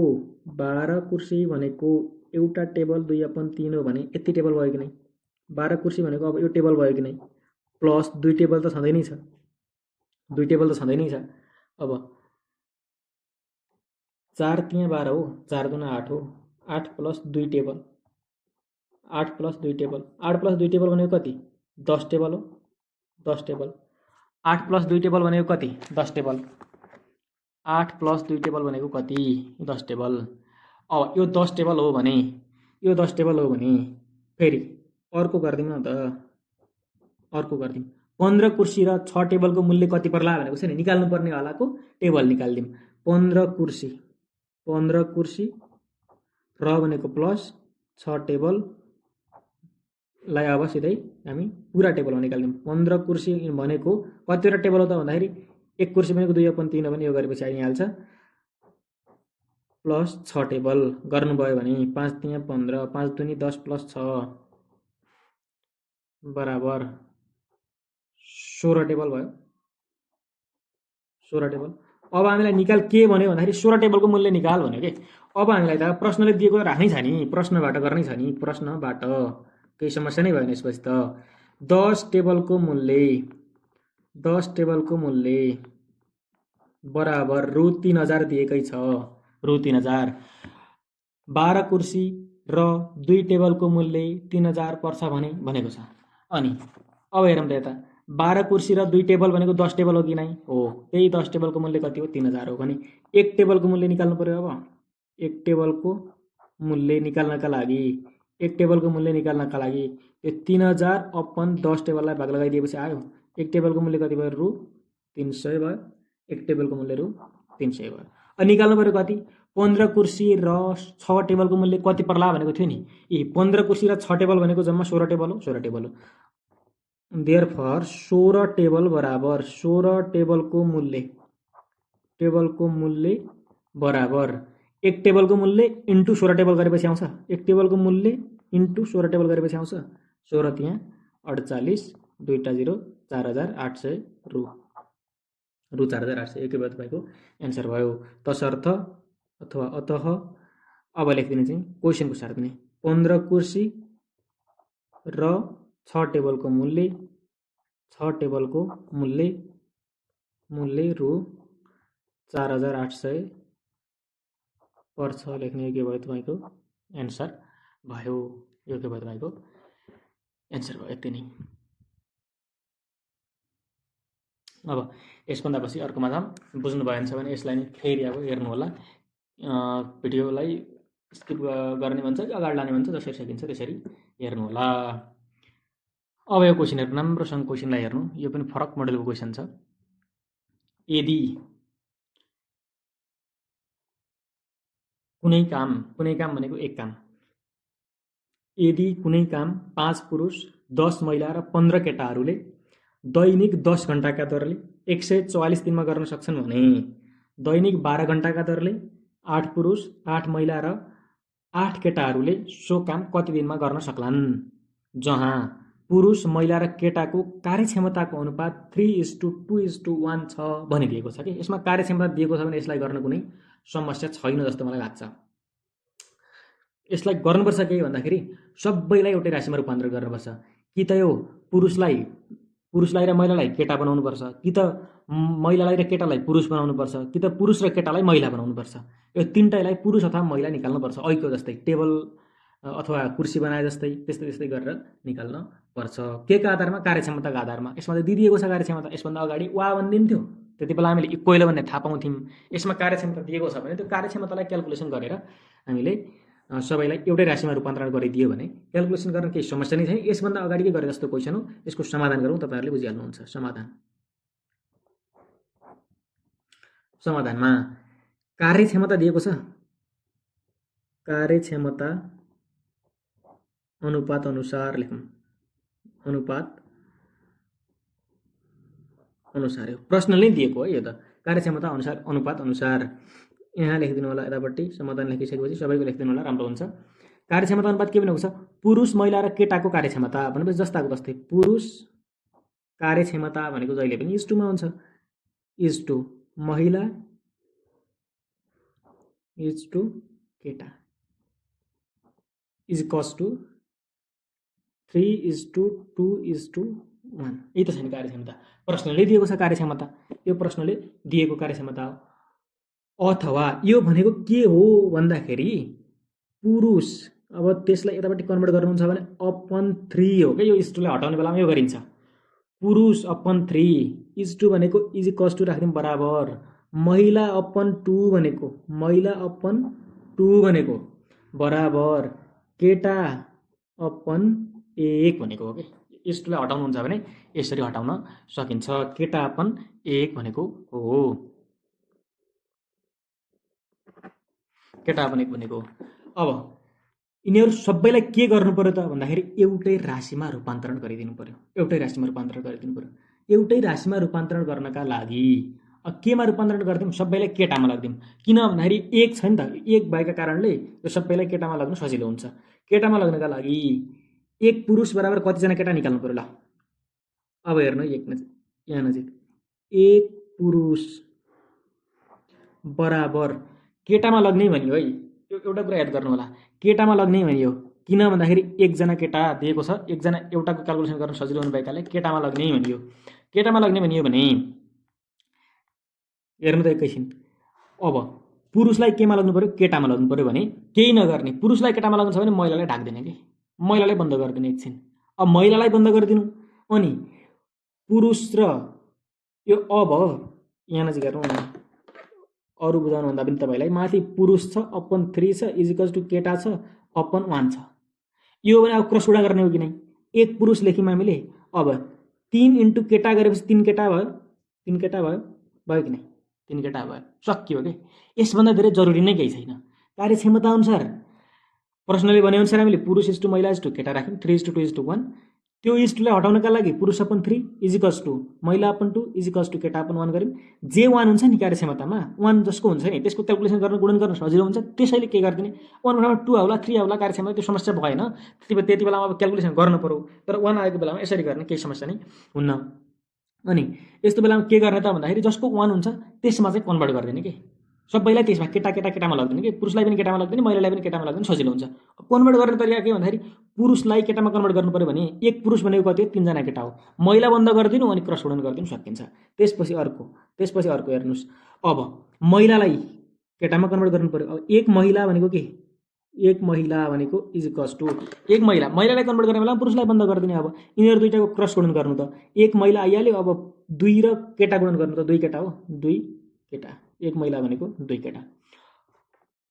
12 कुर्सी भनेको एउटा टेबल 2/3 हो भने यति टेबल भयो कि नै। 12 कुर्सी भनेको अब यो टेबल भयो कि नै, प्लस 2 टेबल त छँदै नै छ, 2 टेबल त छँदै नै छ। अब 4 तिया 12 हो, 4 दुना 8 हो, 8 plus 2 table, 8 plus 2 table, 8 plus 2 table भनेको कति 10 टेबल हो, 10 टेबल। 8 प्लस 2 टेबल भनेको कति 10 टेबल, 8 प्लस 2 टेबल भनेको कति 10 टेबल। अब यो 10 टेबल हो भने, यो 10 टेबल हो भने फेरि अर्को गरिदिउँ न त, अर्को गरिदिउँ। 15 कुर्सी र 6 टेबलको मूल्य कति पर्ला भनेको छ नि, निकाल्नु पर्ने वालाको टेबल निकाल्दिउँ। 15 कुर्सी, 15 कुर्सी र भनेको प्लस 6 टेबल लाई अब सिधै हामी पुरा टेबलमा निकाल्दिउँ। 15 कुर्सी भनेको कतिवटा टेबल हो त भन्दाखेरि 1 कुर्सी भनेको 2/3 हो भने यो गरेपछि आइहाल्छ, प्लस 6 टेबल गर्नुभयो भने 5 तिया 15, 5 दुनी 10 प्लस 6 बराबर 16 टेबल भयो, 16 टेबल। अब हामीलाई निकाल के भन्यो भन्दाखेरि 16 टेबलको मूल्य निकाल भन्यो के। अब हामीलाई त प्रश्नले दिएको राख्नै छ नि, प्रश्नबाट गर्नै छ नि, प्रश्नबाट केही समस्या नै भएन यसपछि त। 10 टेबलको मूल्य, 10 टेबलको मूल्य बराबर रु 3000 दिएकै छ, रु 3000। 12 कुर्सी र 2 टेबलको मूल्य 3000 पर्छ भने भनेको छ। अनि अब हेरौँ त यता 12 कुर्सी र 2 टेबल भनेको 10 टेबल हो कि नै हो, त्यही 10 टेबलको मूल्य कति हो 3000 हो भने 1 टेबलको मूल्य निकाल्नु पर्यो। अब 1 टेबलको मूल्य निकाल्नका लागि, 1 टेबलको मूल्य निकाल्नका लागि यो 3000/10 टेबललाई भाग लगाइदिएपछि आयो 1 टेबलको मूल्य कति भयो रु 300 भयो, 1 टेबलको मूल्य रु 300 भयो। अनि निकाल्नु पर्यो कति 15 कुर्सी र 6 टेबलको मूल्य कति पर्ला भनेको थियो नि। यी 15 कुर्सी र 6 टेबल भनेको जम्मा 16 टेबल हो, 16 टेबल हो। देयरफर 16 टेबल बराबर 16 टेबलको मूल्य, टेबलको मूल्य बराबर 1 टेबलको मूल्य इन्टु 16 टेबल गरेपछि आउँछ, 1 टेबलको मूल्य इन्टु 16 टेबल गरेपछि आउँछ 16 तिया 48, 2टा 0, 4800 रु, रु 4800 एकै भयो तपाईँको एन्सर भयो। तसर्थ अथवा अतः अब लेखिदिने चाहिँ क्वेसनको सार दिने 15 कुर्सी र 6 टेबलको मूल्य छ टेबलको मूल्य रु 4800 पर्छ लेख्ने के भयो तपाईँको एन्सर भयो। यो के भयो तपाईँको एन्सर भयो, यति नै। अब यसभन्दा पछि अर्कोमा जाम। बुझ्नु भएन भने यसलाई नै फेरि अब हेर्नु होला। भिडियोलाई स्किप गर्ने भन्छ कि अगाडि लाने भन्छ, जसरी सकिन्छ त्यसरी हेर्नु होला। अब यो क्वेसनहरु राम्रोसँग क्वेसनलाई हेर्नु। यो पनि फरक मोडलको क्वेसन छ। यदि कुनै काम भनेको एक काम, यदि कुनै काम 5 पुरुष 10 महिला र 15 केटाहरूले दैनिक 10 घण्टाका दरले 144 दिनमा गर्न सक्छन् भने दैनिक 12 घण्टाका दरले 8 पुरुष 8 महिला र 8 केटाहरूले सो काम कति दिनमा गर्न सक्लान्, जहाँ पुरुष महिला र केटाको कार्यक्षमताको अनुपात 3:2:1 छ भनिदिएको छ कि यसमा कार्यक्षमता दिएको छ भने यसलाई गर्न कुनै समस्या छैन जस्तो मलाई लाग्छ। यसलाई गर्नुपर्छ के भन्दाखेरि सबैलाई एउटै राशिमा रूपान्तरण गर्नुपर्छ। कि त यो पुरुषलाई र महिलालाई केटा बनाउनुपर्छ, कि त महिलालाई र केटालाई पुरुष बनाउनुपर्छ, कि त पुरुष र केटालाई महिला बनाउनुपर्छ। यो तीनटैलाई पुरुष अथवा महिला निकाल्नुपर्छ। ऐको जस्तै टेबल अथवा कुर्सी बनाए जस्तै त्यस्तै गरेर निकाल्न पर्छ। के का आधारमा? कार्यक्षमताको आधारमा। यसमा त दिएको छ कार्यक्षमता। यसभन्दा अगाडि वा भनिदिन्थ्यो, त्यति बेला हामीले इक्वल भन्ने थाहा पाउँथ्यौँ। यसमा कार्यक्षमता दिएको छ भने त्यो कार्यक्षमतालाई क्याल्कुलेसन गरेर हामीले सबैलाई एउटै राशिमा रूपान्तरण गरिदियो भने क्याल्कुलेसन गर्न केही समस्या नै छैन। यसभन्दा अगाडि के गरे जस्तो क्वेसन हो, यसको समाधान गरौँ, तपाईहरुले बुझिहाल्नुहुन्छ। समाधानमा कार्यक्षमता दिएको छ, कार्यक्षमता अनुपात अनुसार लेखौँ। अनुपात अनुसार हो, प्रश्नले दिएको हो यो त। कार्यक्षमता अनुसार अनुपात अनुसार यहाँ लेखिदिनु होला। यतापट्टि समाधान लेखिसकेपछि सबैको लेखिदिनु होला, राम्रो हुन्छ। कार्यक्षमता अनुपात के भनेको छ? पुरुष महिला र केटाको कार्यक्षमता भनेपछि जस्ताको तस्तै पुरुष कार्यक्षमता भनेको जहिले पनि इज टु मा हुन्छ। इज टु महिला इज टु केटा इज इक्वल्स टु 3:2:1। यही त छ नि कार्यक्षमता। प्रश्नले दिएको छ कार्यक्षमता, यो प्रश्नले दिएको कार्यक्षमता हो। अथवा यो भनेको के हो भन्दाखेरि पुरुष, अब त्यसलाई यतापट्टि कन्भर्ट गर्नुहुन्छ भने अपन 3 हो क्या। यो इज टुलाई हटाउने बेलामा यो गरिन्छ। पुरुष अपन 3 इज टु भनेको इज इक्वल्स टु राख्दिउँ बराबर महिला अपन 2 भनेको बराबर केटा अपन 1 भनेको हो कि। इज टुलाई हटाउनुहुन्छ भने यसरी हटाउन सकिन्छ। केटा अपन 1 भनेको हो, केटा अपन 1 भनेको। अब यिनीहरू सबैलाई के गर्नु पर्यो त भन्दाखेरि एउटै राशिमा रूपान्तरण गरिदिनु पर्यो। एउटै राशिमा रूपान्तरण गर्नका लागि केमा रूपान्तरण गरिदिउँ? सबैलाई केटामा लगिदिउँ। किन भन्दाखेरि 1 छ नि त, 1 भएका कारणले यो सबैलाई केटामा लग्नु सजिलो हुन्छ। केटामा लग्नका लागि 1 पुरुष बराबर कतिजना केटा निकाल्नु पर्यो ल? अब हेर्नु यहाँ नजिक 1 पुरुष बराबर केटामा लग्ने भनियो है। यो एउटा कुरा याद गर्नु होला, केटामा लग्ने भनियो। किन भन्दाखेरि 1 जना केटा दिएको छ, 1 जना एउटाको क्याल्कुलेसन गर्न सजिलो हुने भएकाले केटामा लग्ने भनियो। केटामा लग्ने भनियो भने हेर्नु त एकैछिन। अब पुरुषलाई केमा लग्नु पर्यो? केटामा लग्नु पर्यो भने केही नगर्ने। पुरुषलाई केटामा लाग्नु छ भने महिलालाई ढाक्दिने कि, महिलालाई बन्द गरिदिने एकछिन। अब महिलालाई बन्द गरिदिनु अनि पुरुष र यो अब यहाँ नजिक हेर्नु, अरू बुझाउनु भन्दा पनि तपाईलाई माथि पुरुष छ अपन 3 छ इज इक्वल्स टु केटा छ अपन 1 छ। यो भने अब क्रस गुणा गर्ने हो कि नै? 1 पुरुष लेख्यौँ हामीले। अब 3 इन्टु केटा गरेपछि 3 केटा भयो, 3 केटा भयो कि नै? 3 केटा भयो, सकियो के। यसभन्दा धेरै जरुरी नै केही छैन। कार्यक्षमता अनुसार प्रश्नले भने अनुसार हामीले पुरुष इज टु महिला इज टु केटा राख्यौँ 3:2:1। त्यो इज टुलाई हटाउनका लागि पुरुष अपन 3 इज इक्वल्स टु महिला अपन 2 इज इक्वल्स टु केटा अपन 1 गर्यौँ। जे 1 हुन्छ नि कार्यक्षमतामा 1 जसको हुन्छ नि त्यसको क्याल्कुलेसन गर्न गुणन गर्न सजिलो हुन्छ। त्यसैले के गरिदिने 1 बराबर 2 आउला 3 आउला कार्यक्षमता, त्यो समस्या भएन। त्यति बेलामा अब क्याल्कुलेसन गर्न पर्यो, तर 1 आएको बेलामा यसरी गर्ने केही समस्या नै हुन्न। अनि यस्तो बेलामा के गर्ने त भन्दाखेरि जसको 1 हुन्छ त्यसमा चाहिँ कन्भर्ट गरिदिने के। सबैलाई त्यसमा केटामा लाग्दैन कि पुरुषलाई पनि केटामा लाग्दैन महिलालाई पनि केटामा लाग्दैन सजिलो हुन्छ। कन्भर्ट गर्ने तरिका के भन्दाखेरि पुरुषलाई केटामा कन्भर्ट गर्नु पऱ्यो भने एक पुरुष भनेको कति हो 3 जना केटा हो, महिला बन्द गरिदिनु अनि क्रस गुणन गरिदिनु सकिन्छ। त्यसपछि अर्को हेर्नुहोस्, अब महिलालाई केटामा कन्भर्ट गर्नु पऱ्यो। अब एक महिला भनेको के, एक महिला भनेको इज इक्वल्स टु एक महिलालाई कन्भर्ट गर्ने बेला पुरुषलाई बन्द गरिदिने। अब यिनीहरू दुईटाको क्रस गुणन गर्नु त एक महिला आइहाल्यो, अब 2 र केटा गुणन गर्नु त 2 केटा हो, 2 केटा, एक महिला भनेको 2 केटा।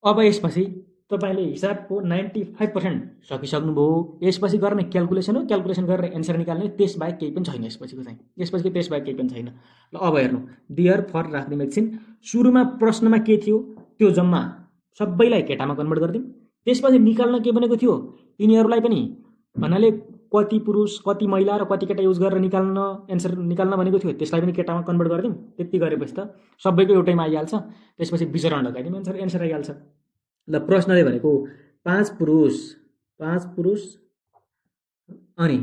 अब यसपछि तपाईँले हिसाबको 95% सकिसक्नुभयो। यसपछि गर्ने क्यालकुलेसन हो, क्यालकुलेसन गरेर एन्सर निकाल्ने, त्यसबाहेक केही पनि छैन यसपछिको चाहिँ, यसपछिको त्यसबाहेक केही पनि छैन। ल अब हेर्नु, डियर फर राखिदिउँ एकछिन। सुरुमा प्रश्नमा के थियो त्यो जम्मा सबैलाई केटामा कन्भर्ट गरिदिउँ। त्यसपछि निकाल्न के भनेको थियो तिनीहरूलाई पनि, भन्नाले कति पुरुष कति महिला र कति केटा युज गरेर निकाल्न एन्सर निकाल्न भनेको थियो, त्यसलाई पनि केटामा कन्भर्ट गरिदिउँ। त्यति गरेपछि त सबैको एउटैमा आइहाल्छ। त्यसपछि विचरण लगाइदिउँ, एन्सर आइहाल्छ। ल प्रश्नले भनेको 5 पुरुष अनि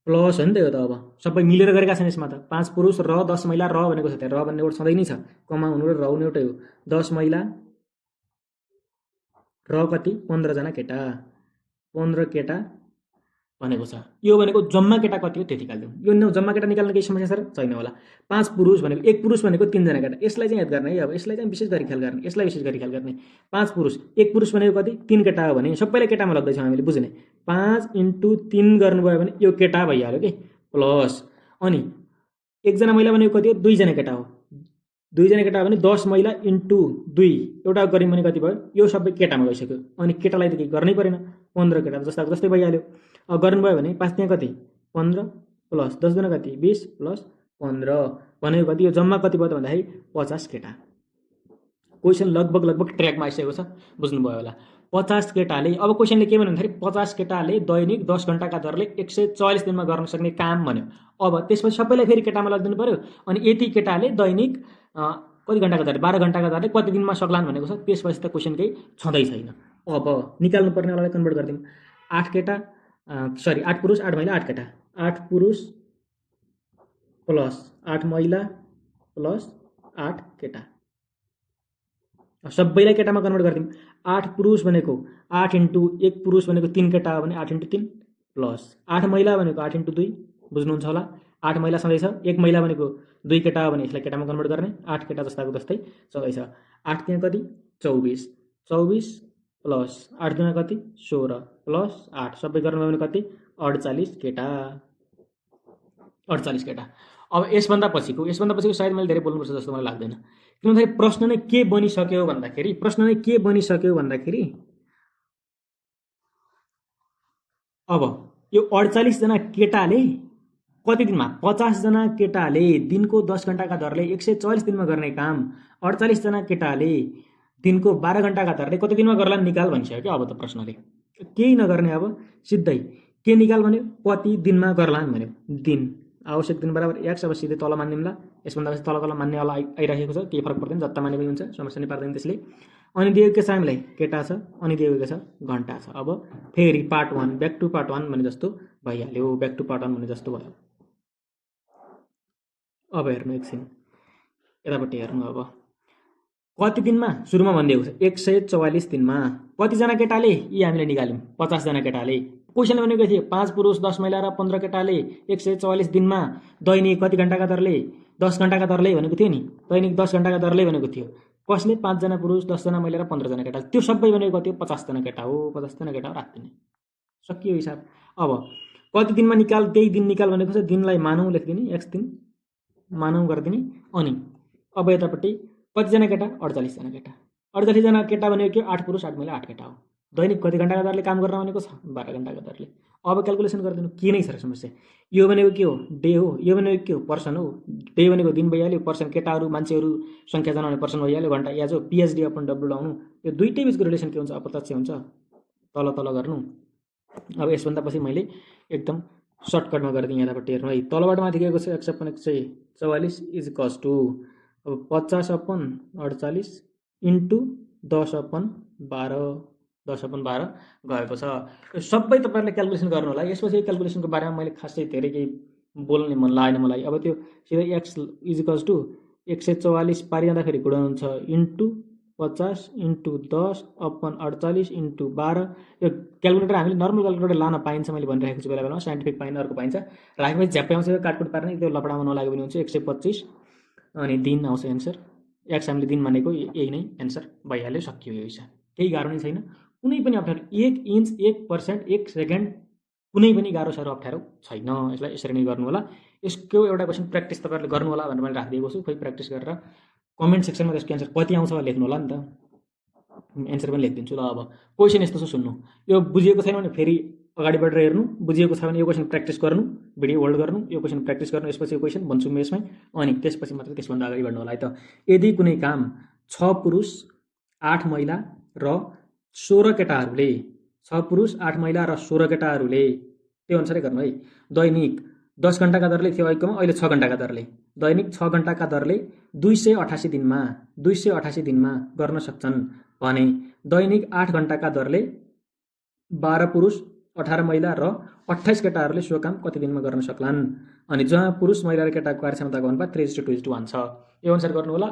प्लस हो नि त, यो त अब सबै मिलेर गरेका छन् यसमा त। 5 पुरुष र 10 महिला, र भनेको छ त्यहाँ, र भन्ने वर्ड सधैँ नै छ, कमा हुनु र र हुनु एउटै हो। 10 महिला र कति 15 जना केटा, 15 केटा भनेको छ। यो भनेको जम्मा केटा कति हो त्यति निकाल्दिउँ। यो जम्मा केटा निकाल्न केही समस्या सर छैन होला। 5 पुरुष भनेको एक पुरुष भनेको 3 जना केटा, यसलाई चाहिँ याद गर्ने है। अब यसलाई चाहिँ विशेष गरी ख्याल गर्ने, यसलाई विशेष गरी ख्याल गर्ने। 5 पुरुष, एक पुरुष भनेको कति 3 केटा हो भने सबैलाई केटामा लाग्दैछ हामीले बुझ्ने। 5 × 3 गर्नुभयो भने यो केटा भइहाल्यो कि, प्लस अनि एकजना महिला भनेको कति हो 2 जना केटा हो, 2 जना केटा हो भने 10 महिला × 2 एउटा गऱ्यौँ भने कति भयो, यो सबै केटामा गइसक्यो। अनि केटालाई त केही गर्नै परेन, 15 केटा जस्ताको जस्तै भइहाल्यो। अब गर्नुभयो भने 5 त्यहाँ कति 15 प्लस 10 दुना कति 20 प्लस 15 भनेको कति, यो जम्मा कति भयो त भन्दाखेरि 50 केटा। क्वेसन लगभग ट्र्याकमा आइसकेको छ, बुझ्नुभयो होला। 50 केटाले, अब क्वेसनले के भन्यो भन्दाखेरि 50 केटाले दैनिक 10 घण्टाका दरले 144 दिनमा गर्न सक्ने काम भन्यो। अब त्यसपछि सबैलाई फेरि केटामा लगिदिनु पर्यो। अनि यति केटाले दैनिक कति घण्टाका दरले 12 घण्टाका दरले कति दिनमा सक्लान् भनेको छ। त्यसपछि त क्वेसन केही छँदै छैन। अब निकाल्नु पर्नेवालालाई कन्भर्ट गरिदिउँ। 8 पुरुष 8 महिला 8 केटा, 8 पुरुष प्लस 8 महिला प्लस 8 केटा, सबैलाई केटामा कन्भर्ट गरिदिउँ। 8 पुरुष भनेको 8 × 1 पुरुष भनेको 3 केटा हो भने 8 × 3 प्लस 8 महिला भनेको 8 × 2 बुझ्नुहुन्छ होला। 8 महिला सधैँ छ, एक महिला भनेको 2 केटा हो भने यसलाई केटामा कन्भर्ट गर्ने, 8 केटा जस्ताको जस्तै सधैँ छ। 8 त्यहाँ कति 24 प्लस 8 दुना कति 16 प्लस 8 सबै गर्नुभयो भने कति 48 केटा। अब यसभन्दा पछिको सायद मैले धेरै बोल्नुपर्छ जस्तो मलाई लाग्दैन, किनभने प्रश्न नै के बनिसक्यो भन्दाखेरि अब यो 48 जना केटाले कति दिनमा 50 जना केटाले दिनको 10 घण्टाका दरले 144 दिनमा गर्ने काम 48 जना केटाले दिनको 12 घण्टाका दरले कति दिनमा गर्लान् निकाल भनिसक्यो। अब त प्रश्नले केही नगर्ने, अब सिधै के निकाल भन्यो कति दिनमा गर्लान् भन्यो। दिन आवश्यक दिन बराबर x, अब सिधै तल मान्दिउँला। यसभन्दा पछि तल मान्नेवाला आइरहेको छ, केही फरक पर्दैन, जता माने पनि हुन्छ, समस्या नै पर्दैन त्यसले। अनि दिएको के छ हामीलाई केटा छ, अनि दिएको के छ घण्टा छ। अब फेरि पार्ट 1 ब्याक टु पार्ट 1 भने जस्तो भइहाल्यो, ब्याक टु पार्ट 1 भने जस्तो भयो। अब हेर्नु एकछिन यतापट्टि हेर्नु। अब कति दिनमा सुरुमा भनिदिएको छ 144 दिनमा कतिजना केटाले यी हामीले निकाल्यौँ 50 जना केटाले। क्वेसन भनेको थियो 5 पुरुष 10 महिला र 15 केटाले 144 दिनमा दैनिक कति घण्टाका दरले 10 घण्टाका दरले भनेको थियो नि, दैनिक 10 घण्टाका दरले भनेको थियो। कसले 5 जना पुरुष 10 जना महिला र 15 जना केटा, त्यो सबै भनेको थियो 50 जना केटा हो, 50 जना केटा राख्दिने, सकियो हिसाब। अब कति दिनमा निकाल, त्यही दिन निकाल भनेको छ, दिनलाई मानौँ लेखिदिने, x दिन मानौँ गरिदिने। अनि अब यतापट्टि कतिजना केटा 48 जना केटा, 48 जना केटा भनेको के 8 पुरुष 8 महिला 8 केटा हो। दैनिक कति घण्टाका दरले काम गर्न भनेको छ 12 घण्टाका दरले। अब क्यालकुलेसन गरिदिनु, के नै छ समस्या। यो भनेको के हो डे हो, यो भनेको के हो पर्सन हो। डे भनेको दिन भइहाल्यो, पर्सन केटाहरू मान्छेहरू सङ्ख्या जनाउने पर्सन भइहाल्यो, घण्टा याज हो, PhD अपन W लाउनु। यो दुईटै बिचको रिलेसन के हुन्छ अप्रत्यक्ष हुन्छ, तल गर्नु। अब यसभन्दा पछि मैले एकदम सर्टकटमा गरिदिएँ। यतापट्टि हेर्नु है, तलबाट माथि गएको छ 144 इज इक्वल्स टु अब 50/48 इन्टु 10/12 गएको छ। यो सबै तपाईँहरूले क्यालकुलेसन गर्नु होला। यसपछि क्यालकुलेसनको बारेमा मैले खासै धेरै केही बोल्ने मन लागेन मलाई। अब त्यो सिधै x इज इक्वल्स टु 144 पारिजाँदाखेरि गुणन हुन्छ इन्टु 50 × 10 अपन 48 × 12 यो क्यालकुलेटर हामीले नर्मल क्यालकुलेटर लान पाइन्छ मैले भनिरहेको छु बेला बेलामा साइन्टिफिक पाइन्छ अर्को पाइन्छ राखेपछि झ्याप्पै आउँछ काटकुट पार्ने त्यो लपडामा नलागे पनि हुन्छ 125 अनि दिन आउँछ एन्सर एक्स हामीले दिन भनेको यही नै एन्सर भइहाल्यो सकियो यो हिसाब केही गाह्रो नै छैन कुनै पनि अप्ठ्यारो 1 इन्च 1% 1 सेकेन्ड कुनै पनि गाह्रो साह्रो अप्ठ्यारो छैन यसलाई यसरी नै गर्नु होला यसको एउटा क्वेसन प्र्याक्टिस तपाईँहरूले गर्नु होला भनेर मैले राखिदिएको छु खोइ प्र्याक्टिस गरेर कमेन्ट सेक्सनमा त्यसको एन्सर कति आउँछ लेख्नु होला नि त एन्सर पनि लेखिदिन्छु ल अब क्वेसन यस्तो छ सुन्नु यो बुझिएको छैन भने फेरि अगाडि बढेर हेर्नु बुझिएको छ भने यो क्वेसन प्र्याक्टिस गर्नु भिडियो होल्ड गर्नु यो क्वेसन प्र्याक्टिस गर्नु यसपछि यो क्वेसन भन्छु म यसमै अनि त्यसपछि मात्र त्यसभन्दा अगाडि बढ्नु होला है त यदि कुनै काम 6 पुरुष 8 महिला र 16 केटाहरूले 6 पुरुष 8 महिला र 16 केटाहरूले त्यो अनुसारै गर्नु है दैनिक 10 घण्टाका दरले थियो अहिलेकोमा अहिले 6 घण्टाका दरले दैनिक 6 घण्टाका दरले 288 दिनमा गर्न सक्छन् भने दैनिक 8 घण्टाका दरले 12 पुरुष 18 महिला र 28 केटाहरूले सो काम कति दिनमा गर्न सक्लान् अनि जहाँ पुरुष महिला र केटाको कार्यक्षमताको अनुपात 3:2:1 छ यो अनुसार गर्नु होला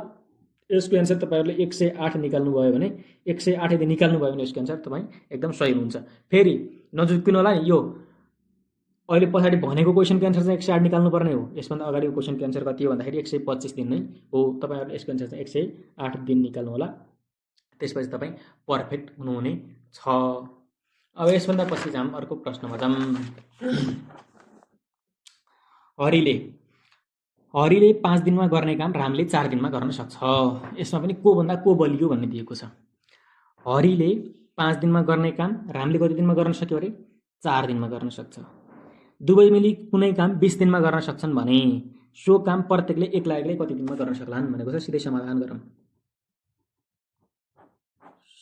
यसको एन्सर तपाईहरुले 108 निकाल्नु भयो भने 108 यदि निकाल्नु भयो भने यसको एन्सर तपाई एकदम सही हुन्छ फेरि नजुक्किनु होला यो अहिले पछाडी भनेको क्वेशनको एन्सर चाहिँ 108 निकाल्नु पर्ने हो यसभन्दा अगाडिको क्वेशनको एन्सर कति हो भन्दाखेरि 125 दिन नै हो तपाईहरुले यसको एन्सर चाहिँ 108 दिन निकाल्नु होला त्यसपछि तपाई पर्फेक्ट हुनुहुने छ अब यसभन्दा पछि जाम अर्को प्रश्नमा जाम हरिले 5 दिनमा गर्ने काम रामले 4 दिनमा गर्न सक्छ यसमा पनि को भन्दा को बलियो भन्ने दिएको छ हरिले 5 दिनमा गर्ने काम रामले कति दिनमा गर्न सक्यो अरे 4 दिनमा गर्न सक्छ दुवै मिली कुनै काम 20 दिनमा गर्न सक्छन् भने सो काम प्रत्येकले एक्लै कति दिनमा गर्न सक्लान् भनेको छ सिधै समाधान गरौँ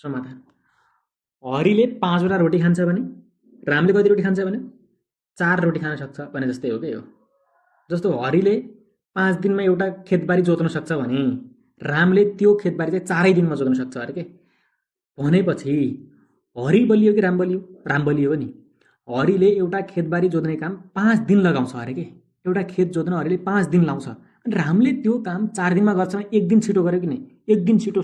समाधान हरिले 5 वटा रोटी खान्छ भने रामले कति रोटी खान्छ भने 4 रोटी खान सक्छ भने जस्तै हो के हो जस्तो हरिले 5 दिनमा एउटा खेतबारी जोत्न सक्छ भने रामले त्यो खेतबारी चाहिँ 4 दिनमा जोत्न सक्छ अरे के भनेपछि हरि बलियो कि राम बलियो राम बलियो हो नि हरिले एउटा खेतबारी जोत्ने काम 5 दिन लगाउँछ अरे के एउटा खेत जोत्न हरिले 5 दिन लाउँछ अनि रामले त्यो काम 4 दिनमा गर्छ भने एक दिन छिटो गर्यो कि नै एक दिन छिटो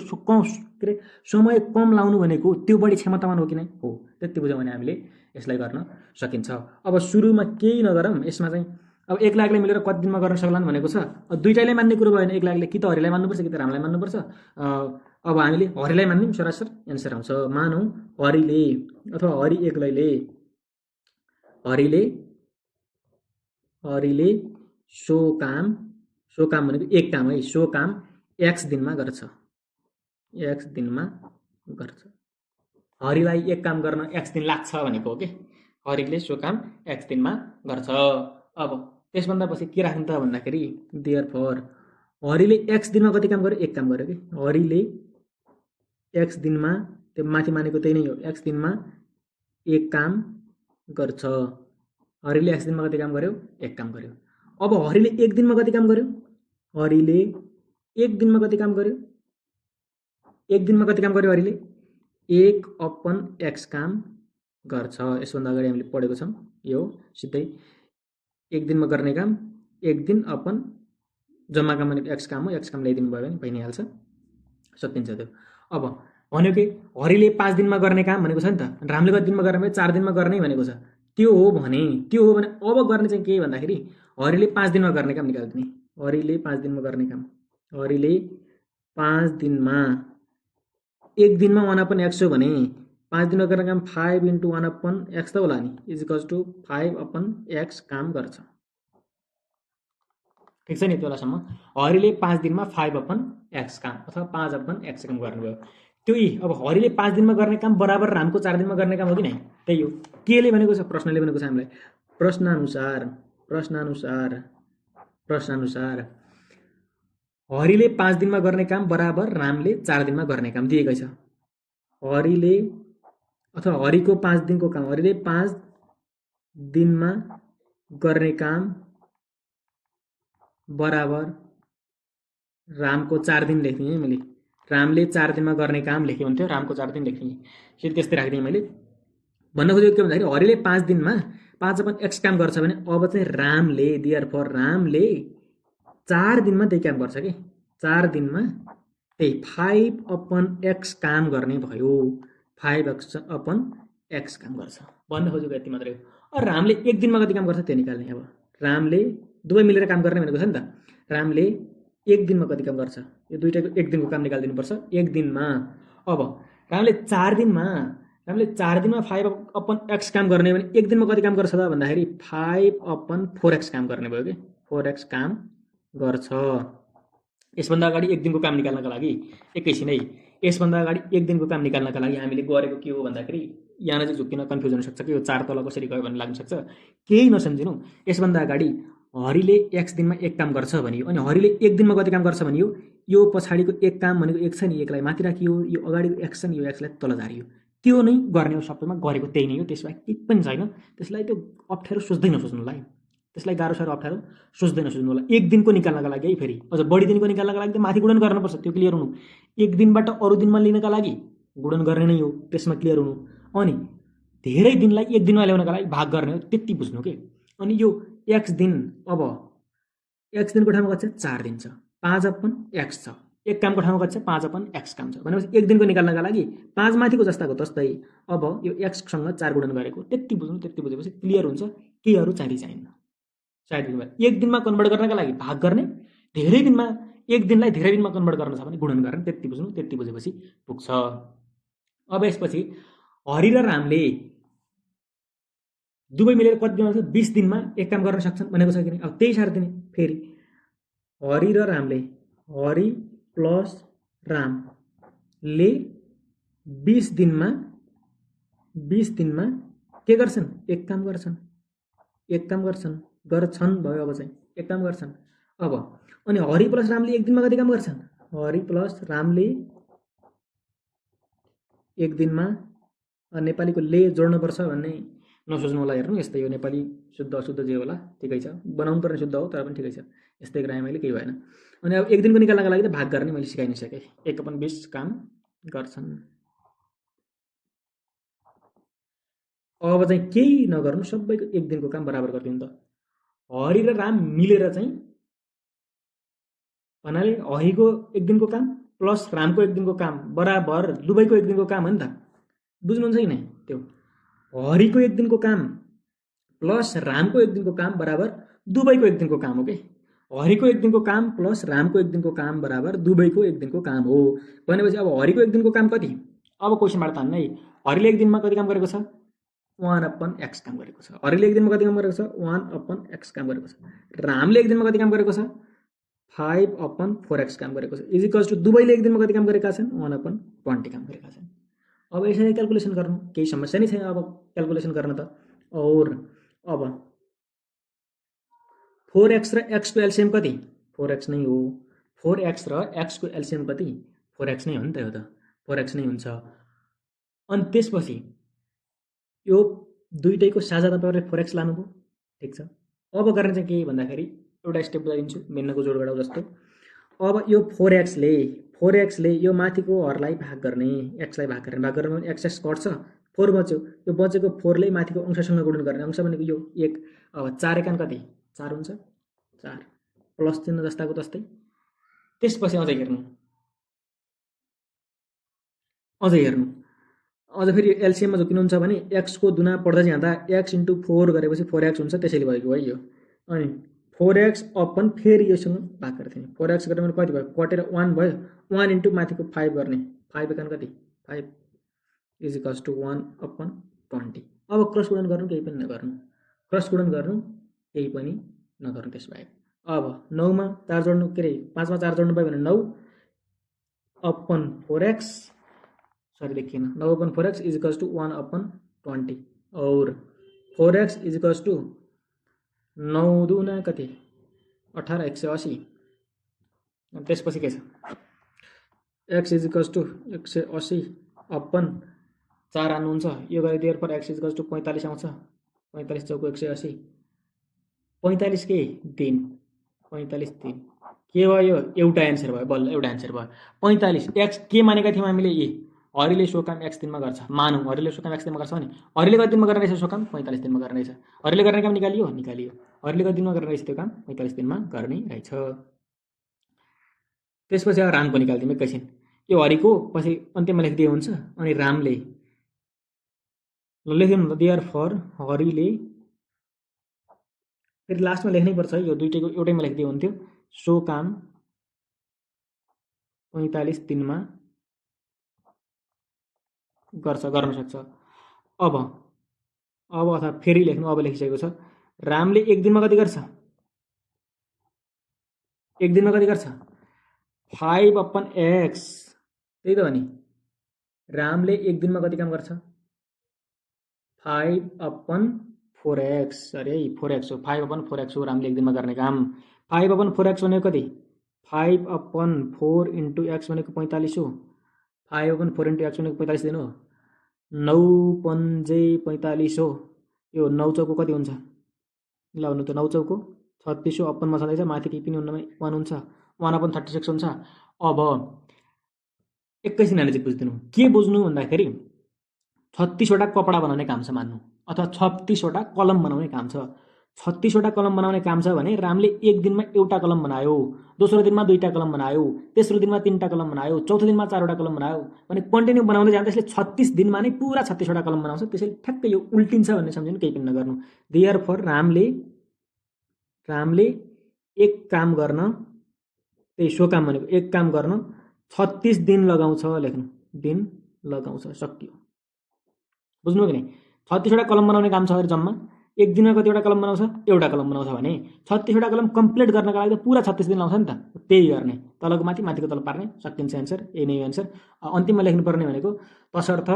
समय कम लाउनु भनेको त्यो बढी क्षमतावान हो कि नै हो त्यति बुझ्यौ भने हामीले यसलाई गर्न सकिन्छ अब सुरुमा केही नगरौँ यसमा चाहिँ अब एक लाखले मिलेर कति दिनमा गर्न सक्लान् भनेको छ दुईटैलाई मान्ने कुरो भयो भने एक लाखले कि त हरिलाई मान्नुपर्छ कि त रामलाई मान्नुपर्छ अब हामीले हरिलाई मान्दियौं सरासर एन्सर आउँछ मानौं हरिले अथवा हरि एक्लैले हरिले सो काम भनेको एक काम है सो काम x दिनमा गर्छ x दिनमा गर्छ हरिलाई एक काम गर्न x दिन लाग्छ भनेको हो के हरिले सो काम x दिनमा गर्छ अब त्यसभन्दा पछि के राख्नु त भन्दाखेरि देयरफोर हरिले x दिनमा कति काम गर्यो एक काम गर्यो के हरिले x दिनमा त्यो माथि मानेको त्यही नै हो x दिनमा एक काम गर्छ हरिले x दिनमा कति काम गर्यो एक काम गर्यो अब हरिले एक दिनमा कति काम गर्यो हरिले एक दिनमा कति काम गर्यो हरिले 1/x काम गर्छ यसभन्दा अगाडि हामीले पढेको छौं यो सिधै एक दिनमा गर्ने काम एक दिन अपन जम्मा काम भनेको x काम हो x काम ल्याइदिनु भयो भने भइ नै हाल्छ सकिन्छ त्यो अब भन्यो के हरिले 5 दिनमा गर्ने काम भनेको छ नि त रामले कति दिनमा गर्ने 4 दिनमा गर्ने भनेको छ त्यो हो भने अब गर्ने चाहिँ के भन्दाखेरि हरिले 5 दिनमा गर्ने काम निकाल्दिने हरिले 5 दिनमा गर्ने काम हरिले 5 दिनमा एक दिनमा 1/x हो भने 5 दिनमा गर्ने काम 5 × 1/x त होला नि = 5/x काम गर्छ ठीक छ नि त्यलासम्म हरिले 5 दिनमा 5/x काम अथवा 5/x काम गर्नुभयो त्यही अब हरिले 5 दिनमा गर्ने काम बराबर रामको 4 दिनमा गर्ने काम हो कि नै त्यही हो केले भनेको छ प्रश्नले भनेको छ हामीलाई प्रश्नानुसार हरिले 5 दिनमा गर्ने काम बराबर रामले 4 दिनमा गर्ने काम दिएकै छ हरिले अथवा हरिको 5 दिनको काम हरिले 5 दिनमा गर्ने काम बराबर रामको 4 दिन लेख्ने है मैले रामले 4 दिनमा गर्ने काम लेखे हुन्थ्यो रामको 4 दिन लेख्ने फेरि त्यस्तै राख्दिएँ मैले भन्न खोजेको के भन्दाखेरि हरिले 5 दिनमा 5/x काम गर्छ भने अब चाहिँ रामले देयरफोर रामले 4 दिनमा त्यही काम गर्छ के 4 दिनमा त्यही 5/x काम गर्ने भयो, 5/x काम गर्छ भन्ने खोजेको यति मात्रै हो। रामले एक दिनमा कति काम गर्छ त्यो निकाल्ने। अब रामले दुवै मिलेर काम गर्ने भनेको छ नि त। रामले एक दिनमा कति काम गर्छ, यो दुइटाको एक दिनको काम निकालिदिनुपर्छ। एक दिनमा अब रामले 4 दिनमा 5/x काम गर्ने भने एक दिनमा कति काम गर्छ त भन्दाखेरि 5/4x काम गर्ने भयो कि 4x काम गर्छ। यसभन्दा अगाडि एक दिनको काम निकाल्नका लागि एकैछिनै यसभन्दा अगाडि एक दिनको काम निकाल्नका लागि हामीले गरेको के हो भन्दाखेरि यहाँ चाहिँ झुक्किन कन्फ्युज हुन सक्छ कि यो 4 तल कसरी गयो भन्ने लाग्न सक्छ। केही नसम्झिनु। यसभन्दा अगाडि हरिले x दिनमा एक काम गर्छ भनियो अनि हरिले एक दिनमा कति काम गर्छ भनियो। यो पछाडिको एक काम भनेको x छ नि, एकलाई माथि राखियो, यो अगाडिको x छ नि, यो x लाई तल झारियो। त्यो नै गर्ने हो, सबैमा गरेको त्यही नै हो। त्यसमा केही पनि छैन। त्यसलाई त्यो अप्ठ्यारो सोच्दै नसोच्नुलाई, त्यसलाई गाह्रो साह्रो अप्ठ्यारो सोच्दै नसोच्नु होला। एक दिनको निकाल्नका लागि है, फेरि अझ बढी दिनको निकाल्नका लागि त माथि गुणन गर्नुपर्छ, त्यो क्लियर हुनु। एक दिनबाट अरू दिनमा लिनका लागि गुणन गर्ने नै हो, त्यसमा क्लियर हुनु। अनि धेरै दिनलाई एक दिनमा ल्याउनका लागि भाग गर्ने हो, त्यति बुझ्नु के। अनि यो x दिन, अब x दिनको ठाउँमा कति छ 4 दिन छ, 5/x छ। एक कामको ठाउँमा कति छ 5/x काम छ भनेपछि एक दिनको निकाल्नका लागि 5 माथिको जस्ताको तस्तै अब यो x सँग 4 गुणन गरेको, त्यति बुझ्नु। त्यति बुझेपछि क्लियर हुन्छ, केही अरू चाहिन्न। एक दिनमा कन्भर्ट गर्नका लागि भाग गर्ने, धेरै दिनमा एक दिनलाई धेरै दिनमा कन्भर्ट गर्न छ भने गुणन गर्ने, त्यति बुझ्नु। त्यति बुझेपछि पुग्छ। अब यसपछि हरि र रामले दुवै मिलेर कति दिनमा 20 दिनमा एक काम गर्न सक्छन् भनेको छ कि नि। अब त्यही सार दिने फेरि हरि र रामले, हरि प्लस रामले 20 दिनमा के गर्छन् एक काम गर्छन् भयो। अब चाहिँ एक काम गर्छन्। अब अनि हरि प्लस रामले एक दिनमा कति काम गर्छन्, हरि प्लस रामले एक दिनमा, नेपालीको ले जोड्नुपर्छ भन्ने नसोच्नु होला। हेर्नु यस्तै हो, नेपाली शुद्ध अशुद्ध जे होला ठिकै छ, बनाउनु पर्ने शुद्ध हो तर पनि ठिकै छ, यस्तै गराएँ मैले, केही भएन। अनि अब एक दिनको निकाल्नका लागि त भाग गर्ने मैले सिकाइ नै सकेँ। 1/20 काम गर्छन्। अब चाहिँ केही नगर्नु, सबैको एक दिनको काम बराबर गरिदिनु त। हरि र राम मिलेर चाहिँ भन्नाले हरिको एक दिनको काम प्लस रामको एक दिनको काम बराबर दुवैको एक दिनको काम हो नि त। बुझ्नुहुन्छ कि नै? त्यो हरिको एक दिनको काम प्लस रामको एक दिनको काम बराबर दुवैको एक दिनको काम हो कि। हरिको एक दिनको काम प्लस रामको एक दिनको काम बराबर दुवैको एक दिनको काम हो भनेपछि अब हरिको एक दिनको काम कति। अब क्वेसनबाट तान्नु है। हरिले एक दिनमा कति काम गरेको छ 1/x काम गरेको छ। हरिले एक दिनमा कति काम गरेको छ 1/x काम गरेको छ। रामले एक दिनमा कति काम गरेको छ 5/4x काम गरेको छ। इजिकल्स टु दुवैले एक दिनमा कति काम गरेका छन् 1/20 काम गरेका छन्। अब यसरी क्याल्कुलेसन गर्नु केही समस्या नै छैन। अब क्याल्कुलेसन गर्न त और अब 4x र x को एलसीएम कति 4x नै हो। 4x र x को एलसीएम कति 4x नै हो नि त। यो त 4x नै हुन्छ। अनि त्यसपछि यो दुईटैको साझा तपाईहरुले 4x लानुभयो, ठीक छ। अब गर्ने चाहिँ के भन्दाखेरि एउटा स्टेप बुझाइदिन्छु, भिन्नको जोड गराउ जस्तो। अब यो 4x ले यो माथिको हरुलाई भाग गर्ने, x लाई भाग गर्ने x कट्छ 4 बच्यो। यो बचेको 4 ले माथिको अंशसँग गुणन गर्ने, अंश भनेको यो 1। अब 4 एकान कति 4 हुन्छ, 4 प्लस चिन्ह जस्ताको तस्तै। त्यसपछि अझै हेर्नु अझ फेरि एलसीएम मा झुकिनुहुन्छ भने x को दुना पढ्दै जाँदा x * 4 गरेपछि 4x हुन्छ, त्यसैले भएको है यो। अनि 4x अपन फेरि योसँग भाग गर्ने, 4x गरेर भने कति भयो कटेर 1 भयो। 1 * माथिको 5 गर्ने, 5 एकान कति 5 = 1/20। अब क्रस गुणन गर्नु केही पनि नगर्नु, त्यसबाहेक। अब 9 मा 4 जोड्नु के रे 5 मा 4 जोड्नु भयो भने 9/4x सरी देखिएन 9/4x = 1/20 और 4x = 9 दुना कति 18 180। त्यसपछि के छ x = 180/4 आउनुहुन्छ, यो गरे देयर पर x = 45 आउँछ। 45 * 4 = 180, 45 के दिन 45 दिन के भयो एउटा एन्सर भयो, बल्ल एउटा एन्सर भयो 45। x के मानेका थियौं हामीले ए हरिले सो काम x दिनमा गर्छ, मानौं हरिले सो काम x दिनमा गर्छ भने हरिले कति दिनमा गर्ने रहेछ सो काम 45 दिनमा गर्ने रहेछ। हरिले गर्ने काम निकालियो, हरिले कति दिनमा गर्ने रहेछ त्यो काम 45 दिनमा गर्ने रहेछ। त्यसपछि अब रामको निकाल्दिउँ एकैछिन। यो हरिको पछि अन्त्यमा लेखिदिए हुन्छ। अनि रामले लेख्दिउँ न त, देयर फर हरिले, फेरि लास्टमा लेख्नै पर्छ है, यो दुइटैको एउटैमा लेखिदिए हुन्थ्यो। सो काम 45 दिनमा गर्न सक्छ। अब अथवा फेरि लेख्नु, अब लेखिसकेको छ। रामले एक दिनमा कति गर्छ? एक दिनमा कति गर्छ? 5/x। त्यही त हो नि। रामले एक दिनमा कति काम गर्छ? 5/4x। अरे 4x हो, 5/4x हो रामले एक दिनमा गर्ने काम। 5/4x भनेको कति? 5/4 इन्टु x भनेको 45 हो। 5/4 इन्टु x भनेको 45 दिन हो। 9×5 45 हो। यो 9 चौको कति हुन्छ? ल भन्नु त, 9 चौको 36 हो। अपनमा छँदैछ, माथि केही पनि 1 हुन्छ, 1/36 हुन्छ। अब एकैछिन चाहिँ बुझिदिनु, के बुझ्नु भन्दाखेरि 36वटा कपडा बनाउने काम छ मान्नु, अथवा 36वटा कलम बनाउने काम छ। 36वटा कलम बनाउने काम छ भने रामले एक दिनमा एउटा कलम बनायो, दोस्रो दिनमा 2टा कलम बनायो, तेस्रो दिनमा 3टा कलम बनायो, चौथो दिनमा 4वटा कलम बनायो भने कन्टिन्यू बनाउँदै जाँदा यसले 36 दिनमा नै पुरा 36वटा कलम बनाउँछ। त्यसैले ठ्याक्कै यो उल्टिन्छ भन्ने सम्झिनु, केही पनि नगर्नु। देयरफोर रामले एक काम गर्न, त्यही सो काम भनेको एक काम गर्न 36 दिन लगाउँछ लेख्नु, दिन लगाउँछ, सकियो। बुझ्नु कि नै? 36वटा कलम बनाउने काम छ अरे जम्मा। एक दिनमा कतिवटा कलम बनाउँछ? एउटा कलम बनाउँछ भने 36वटा कलम कम्प्लिट गर्नका लागि त पुरा 36 दिन लाउँछ नि त। त्यही गर्ने, तलको माथि, माथिको तल पार्ने, सकिन्छ एन्सर। यही नै एन्सर। अन्तिममा लेख्नुपर्ने भनेको तसर्थ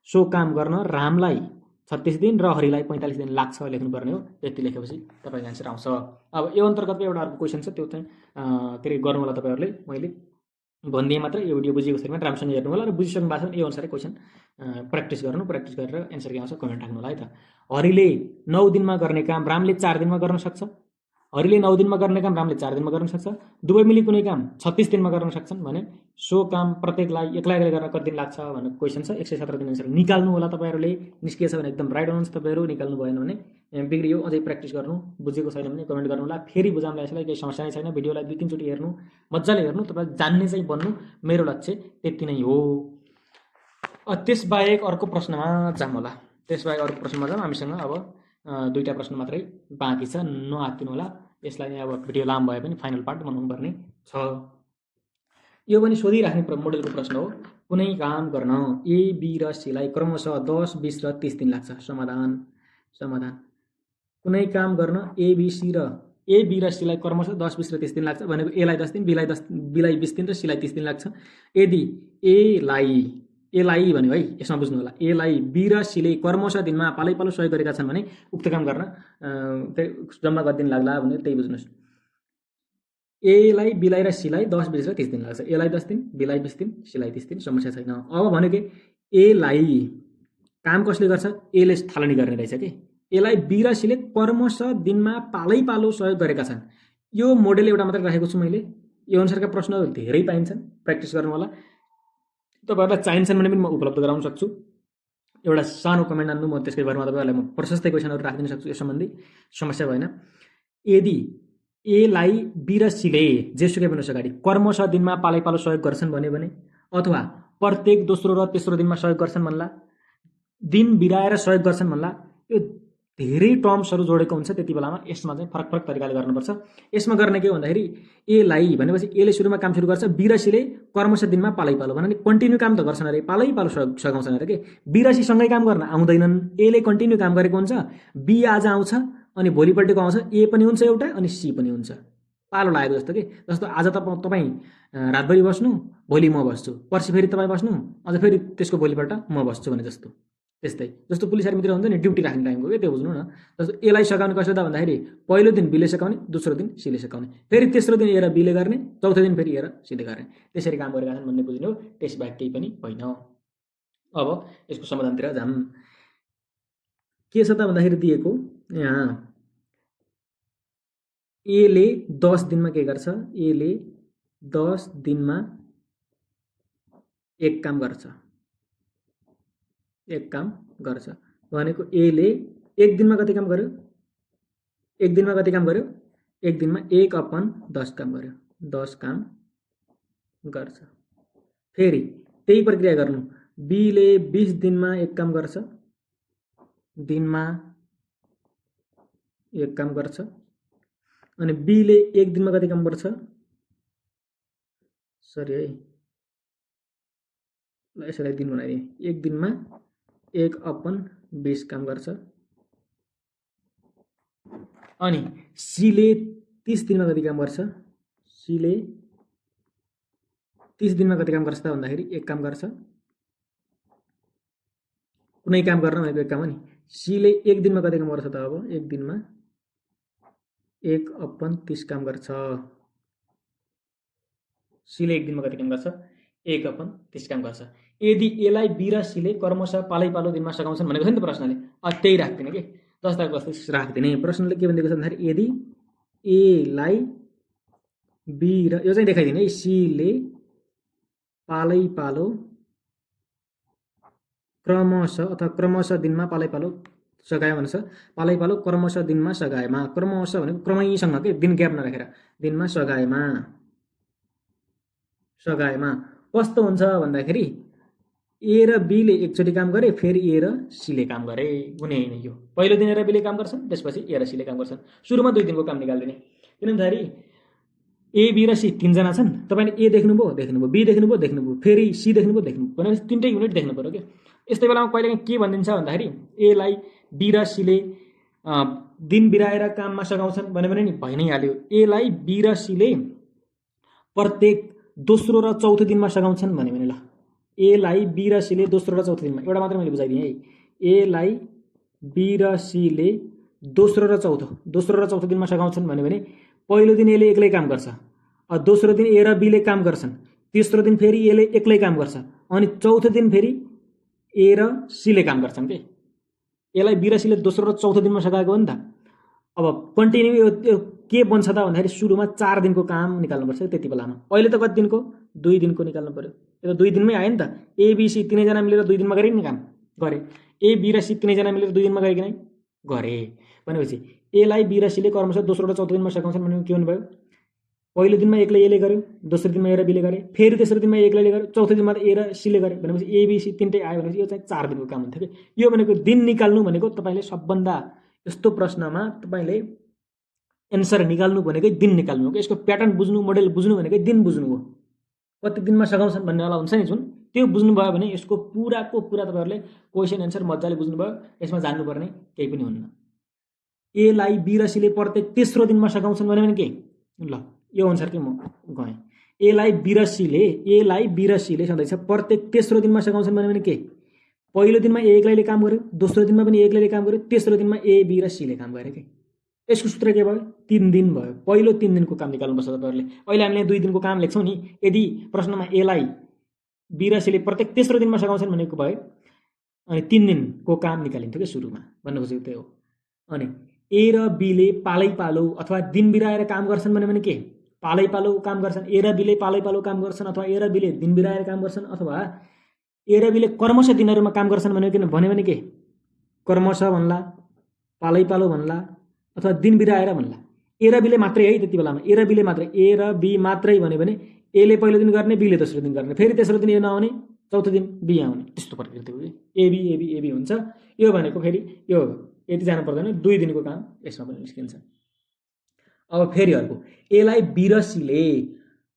सो काम गर्न रामलाई 36 दिन र हरिलाई 45 दिन लाग्छ लेख्नुपर्ने हो। त्यति लेखेपछि तपाईँको एन्सर आउँछ। अब यो अन्तर्गतको एउटा अर्को क्वेसन छ, त्यो चाहिँ के अरे गर्नु होला तपाईँहरूले। मैले भनिदिएँ मात्र, यो भिडियो बुझेको छैन भने राम्रोसँग हेर्नु होला र बुझिसक्नु भएको छ भने यो अनुसारै क्वेसन प्र्याक्टिस गर्नु। प्र्याक्टिस गरेर एन्सर के आउँछ कमेन्ट राख्नु होला है त। हरिले 9 दिनमा गर्ने काम रामले 4 दिनमा गर्न सक्छ। हरिले 9 दिनमा गर्ने काम रामले 4 दिनमा गर्न सक्छ। दुवै मिली कुनै काम 36 दिनमा गर्न सक्छन् भने सो काम प्रत्येकलाई एक्लै एक्लै गर्न कति दिन लाग्छ भन्ने क्वेसन छ। 117 दिन एन्सर निकाल्नु होला तपाईँहरूले। निस्किएछ भने एकदम राइट हुनुहुन्छ तपाईँहरू, निकाल्नु भएन भने बिग्रियो। अझै प्र्याक्टिस गर्नु, बुझेको छैन भने कमेन्ट गर्नु होला। फेरि बुझाउँला, यसलाई केही समस्या नै छैन। भिडियोलाई 2-3 चोटि हेर्नु, मजाले हेर्नु, तपाईँ जान्ने चाहिँ बन्नु, मेरो लक्ष्य त्यति नै हो। त्यसबाहेक अर्को प्रश्नमा जाऊँ होला। त्यसबाहेक अर्को प्रश्नमा जाऊँ। हामीसँग अब 2टा प्रश्न मात्रै बाँकी छ, नआत्तिनु होला। यसलाई अब भिडियो लामो भए पनि फाइनल पार्ट बनाउनु पर्ने छ। यो पनि सोधिराख्ने मोडेलको प्रश्न हो। कुनै काम गर्न ए, बी र सीलाई क्रमशः 10, 20 र 30 दिन लाग्छ। समाधान कुनै काम गर्न ए, बी र सीलाई क्रमशः 10, 20 र 30 दिन लाग्छ भनेको एलाई 10 दिन, बीलाई 20 दिन र सीलाई 30 दिन लाग्छ। यदि एलाई भन्यो है, यसमा बुझ्नु होला। एलाई बी र सीले क्रमशः दिनमा पालैपालो सहयोग गरेका छन् भने उक्त काम गर्न जम्मा कति दिन लाग्ला भने त्यही बुझ्नुहोस्। एलाई, बीलाई र सीलाई 10, 20 र 30 दिन लाग्छ। एलाई 10 दिन, बीलाई 20 दिन, सीलाई 30 दिन, समस्या छैन। अब भन्यो कि एलाई काम कसले गर्छ? एले थालनी गर्ने रहेछ कि। एलाई बी र सीले क्रमशः दिनमा पालैपालो सहयोग गरेका छन्। यो मोडेल एउटा मात्रै राखेको छु मैले। यो अनुसारका प्रश्नहरू धेरै पाइन्छन्, प्र्याक्टिस गर्नु होला। तपाईँहरूलाई चाहिन्छन् भने पनि म उपलब्ध गराउन सक्छु। एउटा सानो कमेन्ट हान्नु, म त्यसकै बारेमा तपाईँहरूलाई म प्रशस्तै क्वेसनहरू राखिदिन सक्छु यस सम्बन्धी, समस्या भएन। यदि एलाई बी र सीले जेसुकै भन्नुहोस् अगाडि क्रमशः दिनमा पालैपालो सहयोग गर्छन् भन्यो भने, अथवा प्रत्येक दोस्रो र तेस्रो दिनमा सहयोग गर्छन् भन्ला, दिन बिराएर सहयोग गर्छन् भन्ला, यो धेरै टर्म्सहरू जोडेको हुन्छ। त्यति बेलामा यसमा चाहिँ फरक फरक तरिकाले गर्नुपर्छ। यसमा गर्ने के भन्दाखेरि एलाई भनेपछि एले सुरुमा काम सुरु गर्छ, बी र सीले क्रमशः दिनमा पालैपालो भने कन्टिन्यू काम त गर्छन् अरे, पालैपालो सघाउँछन् अरे के। बी र सी सँगै काम गर्न आउँदैनन्। एले कन्टिन्यू काम गरेको हुन्छ, बी आज आउँछ अनि भोलिपल्टको आउँछ, ए पनि हुन्छ एउटा अनि सी पनि हुन्छ। पालो लागेको जस्तो कि, जस्तो आज तपाईँ रातभरि बस्नु, भोलि म बस्छु, पर्सि फेरि तपाईँ बस्नु, अझ फेरि त्यसको भोलिपल्ट म बस्छु भने जस्तो। त्यस्तै जस्तो पुलिस आर्मीतिर हुन्छ नि, ड्युटी राख्ने टाइमको के, त्यो बुझ्नु न। जस्तो एलाई सघाउने कसो त भन्दाखेरि पहिलो दिन बीले सघाउने, दोस्रो दिन सीले सघाउने, फेरि तेस्रो दिन ए र बीले गर्ने, चौथो दिन फेरि ए र सीले गर्ने, त्यसरी काम गरेका छन् भन्ने बुझ्नु हो। त्यसबाहेक केही पनि होइन। अब यसको समाधानतिर जाऊँ। के छ त भन्दाखेरि दिएको यहाँ एले 10 दिनमा के गर्छ? एले 10 दिनमा एक काम गर्छ भनेको एले एक दिनमा कति काम गर्यो? एक दिनमा 1/10 काम गर्यो। 10 काम गर्छ। फेरि त्यही प्रक्रिया गर्नु, बीले 20 दिनमा एक काम गर्छ, दिनमा एक काम गर्छ, अनि बीले एक दिनमा कति काम गर्छ, सरी है ल यसैलाई दिन बनाइदिएँ, एक दिनमा 1/20 काम गर्छ, अनि सीले 30 दिनमा कति काम गर्छ, सीले 30 दिनमा कति काम गर्छ त भन्दाखेरि एक काम गर्छ, कुनै काम गर्न भनेको एक काम हो नि, सीले एक दिनमा कति काम गर्छ त, अब एक दिनमा 1/30 काम गर्छ, सीले एक दिनमा कति काम गर्छ, 1/30 काम गर्छ। यदि एलाई बी र सीले क्रमशः पालैपालो दिनमा सघाउँछन् भनेको छ नि त प्रश्नले, त्यही राख्दिने के, जस्ताको जस्तै राख्दिने। प्रश्नले के भनिदिएको छ भन्दाखेरि यदि एलाई बी र, यो चाहिँ देखाइदिने है, सीले पालैपालो क्रमशः अथवा क्रमशः दिनमा पालैपालो सघायो भन्छ, पालैपालो क्रमशः दिनमा सघाएमा, क्रमशः भनेको क्रमैसँग के, दिन ग्याप नराखेर, दिनमा सघाएमा कस्तो हुन्छ भन्दाखेरि ए र बीले एकचोटि काम गरे, फेरि ए र सीले काम गरे, हुने होइन यो। पहिलो दिन ए र बीले काम गर्छन्, त्यसपछि ए र सीले काम गर्छन्। सुरुमा 2 दिनको काम निकाल्दिने, किन भन्दाखेरि ए बी र सी 3 जना छन्, तपाईले ए देख्नुभयो, बी देख्नुभयो, फेरि सी देख्नुभयो, भनेपछि 3टै युनिट देख्नु पर्यो के। यस्तै बेलामा कहिलेकाहीँ के भनिदिन्छ भन्दाखेरि एलाई बी र सीले दिन बिराएर काममा सघाउँछन् भन्यो भने नि भइ नै हाल्यो। एलाई बी र सीले प्रत्येक दोस्रो र चौथो दिनमा सघाउँछन् भन्यो भने ल, एलाई बी र सीले दोस्रो र चौथो दिनमा, एउटा मात्र मैले बुझाइदिएँ है, एलाई बी र सीले दोस्रो र चौथो दिनमा सघाउँछन् भन्यो भने पहिलो दिन एले एक्लै काम गर्छ, दोस्रो दिन ए र बीले काम गर्छन्, तेस्रो दिन फेरि एले एक्लै काम गर्छ, अनि चौथो दिन फेरि ए र सीले काम गर्छन् के। एलाई बी र सीले दोस्रो र चौथो दिनमा सघाएको हो नि त। अब कन्टिन्यू यो के बन्छ त भन्दाखेरि सुरुमा 4 दिनको काम निकाल्नुपर्छ त्यति बेलामा। अहिले त कति दिनको, 2 दिनको निकाल्नु पर्यो, यो त 2 दिनमै आयो नि त। ए बी सी तीनैजना मिलेर 2 दिनमा गरे नि काम, गरे। ए बी र सी तीनैजना मिलेर 2 दिनमा गरे कि नै, गरे। भनेपछि एलाई बी र सीले क्रमशः दोस्रो र चौथो दिनमा सघाउँछन् भने के हुनुभयो, पहिलो दिनमा एक्लै एले गर्यो, दोस्रो दिनमा ए र बीले गरे, फेरि तेस्रो दिनमा एक्लैले गर्यो, चौथो दिनमा ए र सीले गरे, भनेपछि ए बी सी तीनटै आयो भनेपछि यो चाहिँ 4 दिनको काम हुन्थ्यो कि। यो भनेको दिन निकाल्नु भनेको तपाईले सबभन्दा यस्तो प्रश्नमा तपाईले एन्सर निकाल्नु भनेकै दिन निकाल्नु हो। यसको प्याटर्न बुझ्नु, मोडेल बुझ्नु भनेकै दिन बुझ्नु हो। कति दिनमा सघाउँछन् भन्ने वाला हुन्छ नि जुन, त्यो बुझ्नु भयो भने यसको पुराको पुरा तपाईहरुले क्वेशन एन्सर मजाले बुझ्नु भयो, यसमा जान्नु पर्ने केही पनि हुन्न। एलाई बी र सीले प्रत्येक तेस्रो दिनमा सघाउँछन् भने के, ल यो अनुसार के म गएँ। एलाई बी र सीले सधैँ प्रत्येक तेस्रो दिनमा सघाउँछन् भने के, पहिलो दिनमा ए एक्लैले काम गर्यो, दोस्रो दिनमा पनि ए एक्लैले काम गर्यो, तेस्रो दिनमा ए बी र सीले काम गरे के। यसको सूत्र के भयो, 3 दिन भयो। पहिलो 3 दिनको काम निकाल्नुपर्छ तपाईहरुले। अहिले हामीले 2 दिनको काम लेख्छौं नि, यदि प्रश्नमा एलाई बी र सीले प्रत्येक तेस्रो दिनमा सघाउँछन् भनेको भए अनि 3 दिनको काम निकालिन्थ्यो के सुरुमा, भन्नु खोजेको त्यही हो। अनि ए र बीले पालैपालो अथवा दिन बिराएर काम गर्छन् भने के, पालैपालो काम गर्छन्, ए र बीले पालैपालो काम गर्छन्, अथवा ए र बीले दिन बिराएर काम गर्छन्, अथवा ए र बीले क्रमशः दिनहरुमा काम गर्छन् भन्यो भने के, क्रमशः भन्ला, पालैपालो भन्ला, अथवा दिन बिराएर भन्ला। ए र बीले मात्रै है त्यति बेलामा, ए र बीले मात्रै, ए र बी मात्रै भन्यो भने एले पहिलो दिन गर्ने, बीले दोस्रो दिन गर्ने, फेरि तेस्रो दिन ए नआउने, चौथो दिन बी आउने, त्यस्तो प्रकृति हो। एबी हुन्छ। यो भनेको फेरि यो यति जानु पर्दैन, 2 दिनको काम यसमा पनि निस्किन्छ। अब फेरि अर्को, एलाई बी र सीले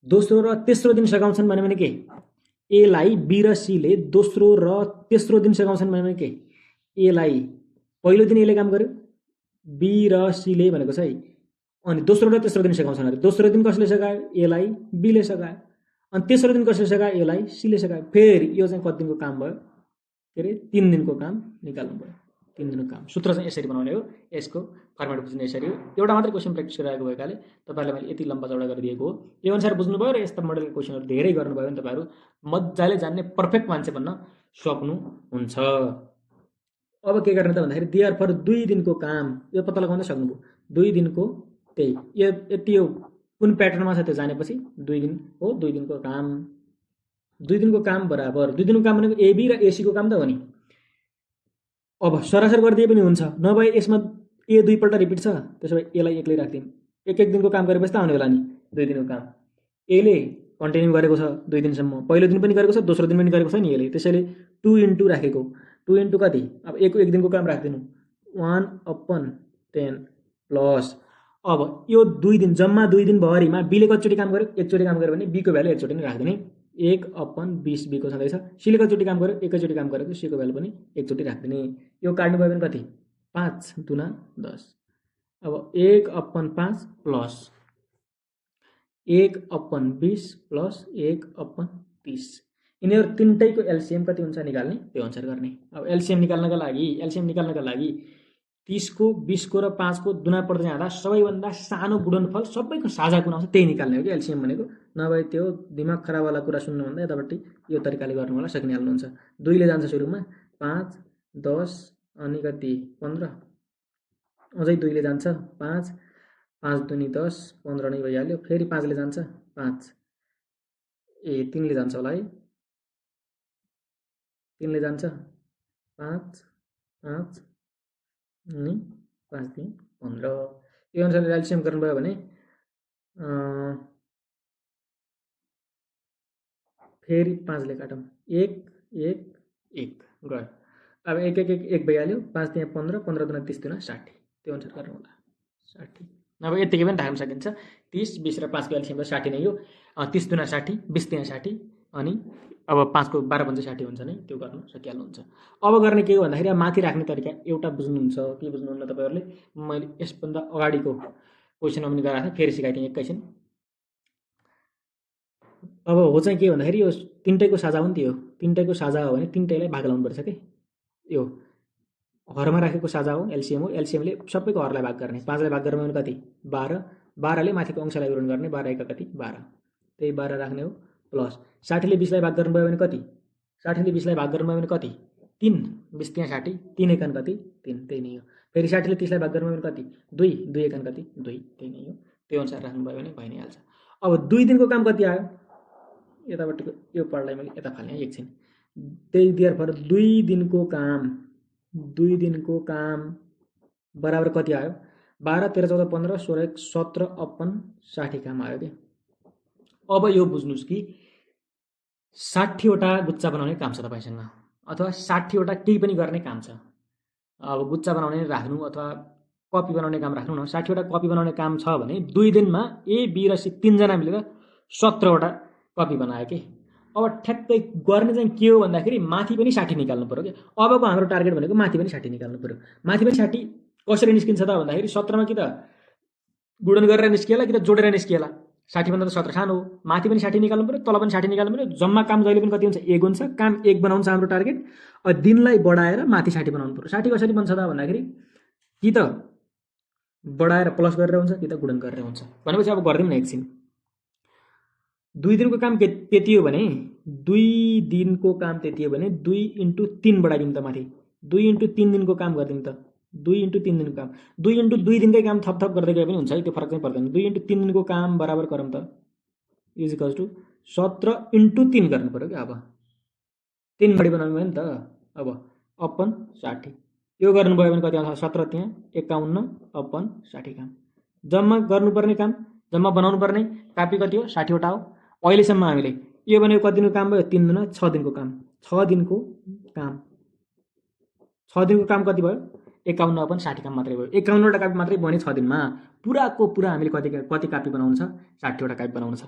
दोस्रो र तेस्रो दिन सघाउँछन् भने के, एलाई बी र सीले दोस्रो र तेस्रो दिन सघाउँछन् भने के, एलाई पहिलो दिन एले काम गर्यो, बी र सीले भनेको छ है, अनि दोस्रो र तेस्रो दिन सघाउँछन् अरे, दोस्रो दिन कसले सघायो, एलाई बीले सघायो, अनि तेस्रो दिन कसले सघायो, एलाई सीले सघायो। फेरि यो चाहिँ कति दिनको काम भयो, के अरे 3 दिनको काम निकाल्नु भयो। 3 दिनको काम सूत्र चाहिँ यसरी बनाउने हो, यसको फर्मेट बुझ्ने यसरी हो। एउटा मात्रै क्वेशन प्र्याक्टिस गरिरहेको भएकाले तपाईहरुलाई मैले यति लम्बा चौडा गरिदिएको हो। यो अनुसार बुझ्नुभयो र यस्ता मोडलको क्वेशनहरु धेरै गर्नुभयो भने तपाईहरु मज्जाले जान्ने पर्फेक्ट मान्छे बन्न सक्नुहुन्छ। अब के गर्ने त भन्दाखेरि देयर फर 2 दिनको काम, यो पत्ता लगाउन सक्नुभयो। 2 दिनको त्यही यति हो, कुन प्याटर्नमा छ त्यो जानेपछि 2 दिन हो, 2 दिनको काम, 2 दिनको काम बराबर 2 दिनको काम भनेको एबी र एसी को काम त हो नि। अब सरासर गरिदिए पनि हुन्छ, नभए यसमा ए 2 पल्ट रिपिट छ, त्यसो भए एलाई एक्लै राख्दियौं, एक दिनको काम गरेपछि त आउने होला नि 2 दिनको काम। एले कन्टिन्यू गरेको छ 2 दिनसम्म, पहिलो दिन पनि गरेको छ, दोस्रो दिन पनि गरेको छ नि यसले, त्यसैले 2 इन्टु राखेको, 2 इन्टु कति, अब एक दिनको काम राखिदिनु 1/10 प्लस, अब यो 2 दिन जम्मा 2 दिनभरिमा बीले कतिचोटि काम गर्यो, एकचोटि काम गर्यो भने बीको भ्यालु एकचोटि नै राखिदिने, 1/20 बीको छँदैछ, सीले कतिचोटि काम गर्यो, एकैचोटि काम गरेको, सीको भ्यालु पनि एकचोटि राखिदिने, यो काट्नु भयो भने कति 5 दुना 10, अब 1/5 प्लस 1/20 प्लस 1/30, यिनीहरू तिनटैको एलसिएम कति हुन्छ निकाल्ने, त्यो अनुसार गर्ने। अब एलसिएम निकाल्नका लागि 30 को 20 को र 5 को दुना पर्दै जाँदा सबैभन्दा सानो गुणनफल सबैको साझा गुण आउँछ, त्यही निकाल्ने हो कि एलसिएम भनेको, नभए त्यो दिमाग खराबवाला कुरा सुन्नुभन्दा यतापट्टि यो तरिकाले गर्नु होला, सकिहाल्नुहुन्छ। 2 ले जान्छ सुरुमा 5 10 अनि कति 15, अझै 2 ले जान्छ 5 5 दुनी 10 15 नै भइहाल्यो, फेरि 5 ले जान्छ 5 3 ले जान्छ होला है, 3 ले जान्छ 5 5 अनि 5 3 15, यो अनुसारले एलसिएम गर्नुभयो भने फेरि 5 ले काटौँ 1 1 1 गयो, अब 1 1 1 1 भइहाल्यो, 5 3 15 15 दुना 30 दुना 60, त्यो अनुसार गर्नु होला 60। अब यतिकै पनि राख्न सकिन्छ, 30 20 र 5 को एलसिएम त 60 नै हो, 30 दुना 60 20 त्यहाँ 60 अनि अब 5 को 12 पंजा 60 हुन्छ नै, त्यो गर्न सकिहाल्नुहुन्छ। अब गर्ने के हो भन्दाखेरि माथि राख्ने तरिका एउटा बुझ्नुहुन्छ के बुझ्नुहुन्न तपाईहरुले, मैले यसभन्दा अगाडिको क्वेशन पनि गराएको थिएँ, फेरि सिकाइदिएँ एकैछिन। अब हो चाहिँ के भन्दाखेरि यो तीनटैको साझा हो नि, त्यो तीनटैको साझा हो भने तीनटैलाई भाग लाउनु पर्छ के, यो हरमा राखेको साझा हो, एलसिएम हो, एलसिएमले सबैको हरलाई भाग गर्ने, 5 लाई भाग गर्ने भने कति 12 12 ले माथिको अंशलाई गुणन गर्ने, 12 एका कति 12, त्यही 12 राख्ने हो, प्लस 60 ले 20 लाई भाग गर्नुभयो भने कति, 60 ले 20 लाई भाग गर्नुभयो भने कति 3 20 त्यहाँ 60 3 एकान कति 3, त्यही नै हो। फेरि 60 ले 30 लाई भाग गर्नुभयो भने कति 2 2 एकान कति 2, त्यही नै हो, त्यो अनुसार राख्नुभयो भने भइ नै हाल्छ। अब 2 दिनको काम कति आयो, यतापट्टिको यो पढलाई मैले यता फाल्ने एकछिन, त्यही दिएर फर 2 दिनको काम बराबर कति आयो, 12 13 14 15 16 1 17 अपन 60 काम आयो के। अब यो बुझ्नुस् कि 60 वटा गुच्चा बनाउने काम छ तपाईसँग, अथवा 60 वटा केही पनि गर्ने काम छ। अब गुच्चा बनाउने राख्नु अथवा कपी बनाउने काम राख्नु न, 60 वटा कपी बनाउने काम छ भने 2 दिनमा ए बी र सी 3 जना मिलेर 17 वटा कपी बनायो के। अब ठ्याक्कै गर्ने चाहिँ के हो भन्दाखेरि माथि पनि 60 निकाल्नु पर्यो के। अबको हाम्रो टार्गेट भनेको माथि पनि 60 निकाल्नु पर्यो। माथि पनि 60 कसरी निस्किन्छ त भन्दाखेरि 17 मा कि त गुणन गरेर निस्किएला कि त जोडेर निस्किएला, 60 भन्दा त 17 सानो हो, माथि पनि 60 निकाल्नु पर्यो, तल पनि 60 निकाल्नु पर्यो, जम्मा काम जहिले पनि कति हुन्छ 1 हुन्छ, काम 1 बनाउँछ हाम्रो टार्गेट। दिनलाई बढाएर माथि 60 बनाउनु पर्यो। 60 कसरी बन्छ त भन्दाखेरि कि त बढाएर प्लस गरेर हुन्छ कि त गुणन गरेर हुन्छ। भनेपछि अब गर्दियौँ न एकछिन। 2 दिनको काम त्यति हो भने 2 दिनको काम त्यति हो भने 2 × 3 बढाइदिउँ त माथि, 2 × 3 दिनको काम गरिदिउँ त, 2 × 3 दिनको काम, 2 × 2 दिनकै काम थप थप गर्दै गए पनि हुन्छ है, त्यो फरक चाहिँ पर्दैन। 2 × 3 दिनको काम बराबर गरौँ त इज इक्वल्स टु 17 × 3 गर्नु पर्यो कि। अब 3 बढी बनाउनु भयो नि त, अब अपन 60 यो गर्नुभयो भने कति आउँछ 17 त्यहाँ 51 अपन 60 काम। जम्मा गर्नुपर्ने काम, जम्मा बनाउनु पर्ने कापी कति हो 60 वटा हो। अहिलेसम्म हामीले यो भनेको कति दिनको काम भयो 3 दुना 6 दिनको काम, 6 दिनको काम कति भयो 51 अपन 60 काम मात्रै भयो। 51 वटा कापी मात्रै बन्यो 6 दिनमा। पुराको पुरा हामीले कति कापी बनाउनु छ 60 वटा कापी बनाउनु छ।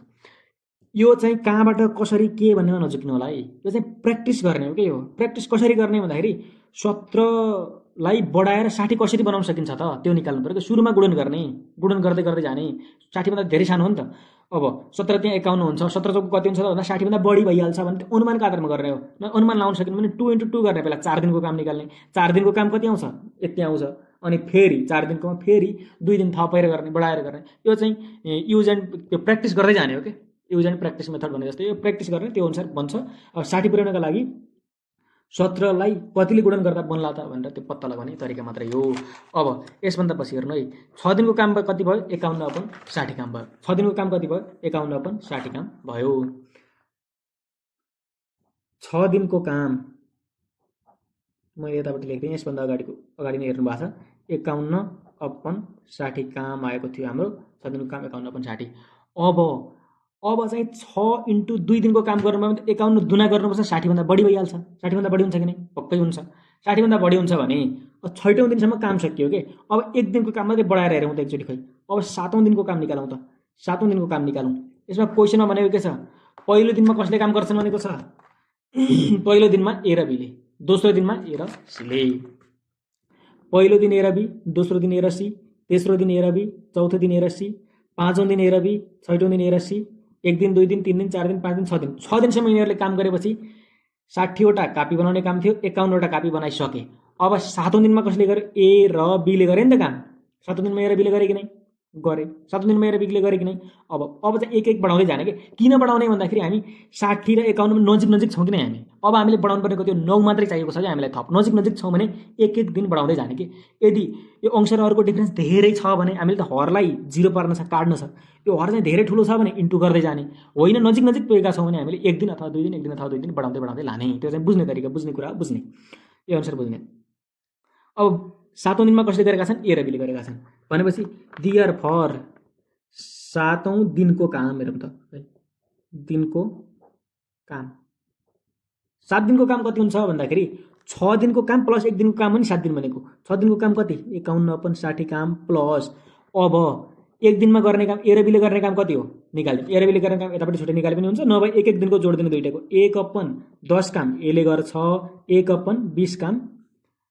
यो चाहिँ कहाँबाट कसरी के भन्नेमा नझुक्नु होला है, यो चाहिँ प्र्याक्टिस गर्ने हो के। हो प्र्याक्टिस कसरी गर्ने भन्दाखेरि 17 लाई बढाएर 60 कसरी बनाउन सकिन्छ त त्यो निकाल्नु पर्यो। सुरुमा गुणन गर्ने, गुणन गर्दै गर्दै जाने, 60 भन्दा धेरै सानो हो नि त। अब 17 त्यहाँ 51 हुन्छ, 17 चौको कति हुन्छ त भन्दा 60 भन्दा बढी भइहाल्छ भने अनुमानको आधारमा गर्ने हो। अनुमान लाउन सकिनु भने 2 × 2 गर्ने, पहिला 4 दिनको काम निकाल्ने, 4 दिनको काम कति आउँछ यति आउँछ, अनि फेरि 4 दिनकोमा फेरि 2 दिन थपेर गर्ने, बढाएर गर्ने। यो चाहिँ युज एन्ड त्यो प्र्याक्टिस गर्दै जाने हो के, युज एन्ड प्र्याक्टिस मेथड भने जस्तै यो प्र्याक्टिस गर्ने, त्यो अनुसार बन्छ। अब 60 पुर्याउनका लागि 17 लाई कतिले गुणन गर्दा बन्ला त भनेर त्यो पत्ता लगाउने तरिका मात्रै हो। अब यसभन्दा पछि हेर्नु है, 6 दिनको काम कति भयो 51 अपन 60 काम भयो। 6 दिनको काम कति भयो 51 अपन 60 काम भयो। 6 दिनको काम मैले यतापट्टि लेख्दिएँ, यसभन्दा अगाडि नै हेर्नु भएको छ 51 अपन 60 काम आएको थियो हाम्रो। 6 दिनको काम 51 अपन 60। अब अब चाहिँ 6 × 2 दिनको काम गर्नुमा 51 दुना गर्नुपर्छ, 60 भन्दा बढी भइहाल्छ। 60 भन्दा बढी हुन्छ कि नै? पक्कै हुन्छ। 60 भन्दा बढी हुन्छ भने 6औं दिनसम्म काम सकियो के। अब 1 दिनको काम मात्रै बढाएर हेरौँ त एकचोटि खै। अब 7औं दिनको काम निकालौँ त। 7औं दिनको काम निकालौँ। यसमा क्वेसनमा भनेको के छ? पहिलो दिनमा कसले काम गर्छन् भनेको छ? पहिलो दिनमा ए र बीले, दोस्रो दिनमा ए र सीले। पहिलो दिन ए र बी, दोस्रो दिन ए र सी, तेस्रो दिन ए र बी, चौथो दिन ए र सी, पाँचौं दिन ए र बी, छैटौं दिन ए र सी, 1 दिन 2 दिन 3 दिन 4 दिन 5 दिन 6 दिन, 6 दिनसम्म यिनीहरूले काम गरेपछि 60वटा कापी बनाउने काम थियो, 51वटा कापी बनाइसके। अब 7औं दिनमा कसले गर्यो? ए र बीले गरे नि त काम। 7औं दिनमा ए र बीले गरे कि नै? गरे। 7औं दिनमा ए र बीले गरे कि नै? अब चाहिँ एक बढाउँदै जाने के। किन बढाउने भन्दाखेरि हामी 60 र 51 नजिक नजिक छौँ कि नै हामी। अब हामीले बढाउनु पर्ने कति हो? 9 मात्रै चाहिएको छ कि हामीलाई थप। नजिक नजिक छौँ भने एक दिन बढाउँदै जाने के। यदि यो अंश र हरको डिफरेन्स धेरै छ भने हामीले त हरलाई 0 पार्न छ, काट्न छ। यो हर चाहिँ धेरै ठुलो छ भने इन्टु गर्दै जाने। होइन नजिक नजिक पुगेका छौँ भने हामीले 1 दिन अथवा 2 दिन, 1 दिन अथवा 2 दिन बढाउँदै बढाउँदै लाने। त्यो चाहिँ बुझ्ने तरिका, बुझ्ने कुरा बुझ्ने। यो अनुसार बुझ्ने। अब 7औं दिनमा कसले गरेका छन्? ए र बीले गरेका छन् भनेपछि दियर फर 7औं दिनको काम हेरौँ त। दिनको काम 7 दिनको काम कति हुन्छ भन्दाखेरि 6 दिनको काम प्लस 1 दिनको काम हो नि 7 दिन भनेको। 6 दिनको काम कति? 51/60 काम प्लस अब 1 दिनमा गर्ने काम ए र बीले गर्ने काम कति हो? निकाल्दिउँ। ए र बीले गर्ने काम यतापट्टि छुट्टै निकाले पनि हुन्छ, नभए 1 दिनको जोड दिने दुईटाको। 1/10 काम एले गर्छ, 1/20 काम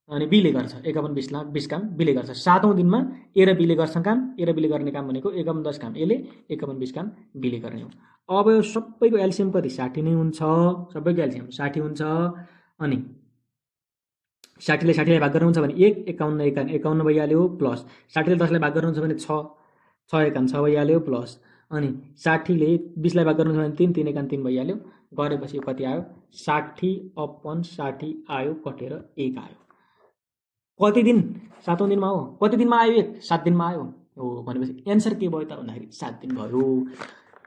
अनि बीले गर्छ। 1/20 काम बीले गर्छ। 7औं दिनमा ए र बीले गर्छन् काम। ए र बीले गर्ने काम भनेको 1/10 काम एले, 1/20 काम बीले गर्ने हो। अब यो सबैको एलसिएम कति? 60 नै हुन्छ। सबैको एलसिएम 60 हुन्छ। अनि 60 ले 60 लाई भाग गर्नुहुन्छ भने 1, 51 51 भइहाल्यो प्लस 60 ले 10 लाई भाग गर्नुहुन्छ भने 6, 6 एकान 6 भइहाल्यो प्लस अनि 60 ले 20 लाई भाग गर्नुहुन्छ भने 3, 3 एकान 3 भइहाल्यो। गरेपछि कति आयो? 60/60 आयो, कटेर 1 आयो। कति दिन? 7औं दिनमा हो। कति दिनमा आयो 1? 7 दिनमा आयो हो। भनेपछि एन्सर के भयो त भन्दाखेरि 7 दिन भयो।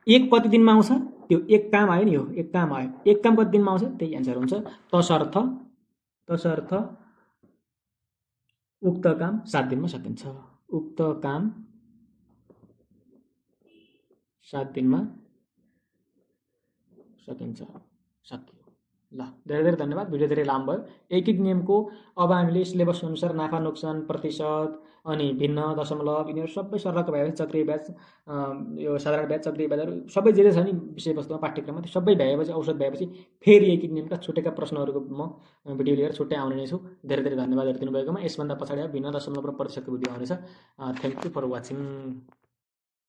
1 कति दिनमा आउँछ? त्यो 1 काम आयो नि, हो 1 काम आयो। 1 काम कति दिनमा आउँछ? त्यही एन्सर हुन्छ। तसर्थ उक्त काम 7 दिनमा सकिन्छ। उक्त काम 7 दिनमा सकिन्छ। सकियो। ल, धेरै धेरै धन्यवाद। भिडियो धेरै लामो भयो। एक नियमको अब हामीले सिलेबस अनुसार नाफा नोक्सान, प्रतिशत अनि भिन्न, दशमलव यिनीहरू सबै सरलको भएपछि चक्रीय ब्याज, यो साधारण ब्याज, चक्रीय ब्याजहरू सबै जे छ नि विषयवस्तुमा पाठ्यक्रममा त्यो सबै भएपछि, औसत भएपछि फेरि एक नियमका छुटेका प्रश्नहरूको म भिडियो लिएर छुट्टै आउने नै छु। धेरै धेरै धन्यवाद हेरिदिनु भएकोमा। यसभन्दा पछाडि भिन्न, दशमलव र प्रतिशतको भिडियो आउनेछ। Thank you for watching.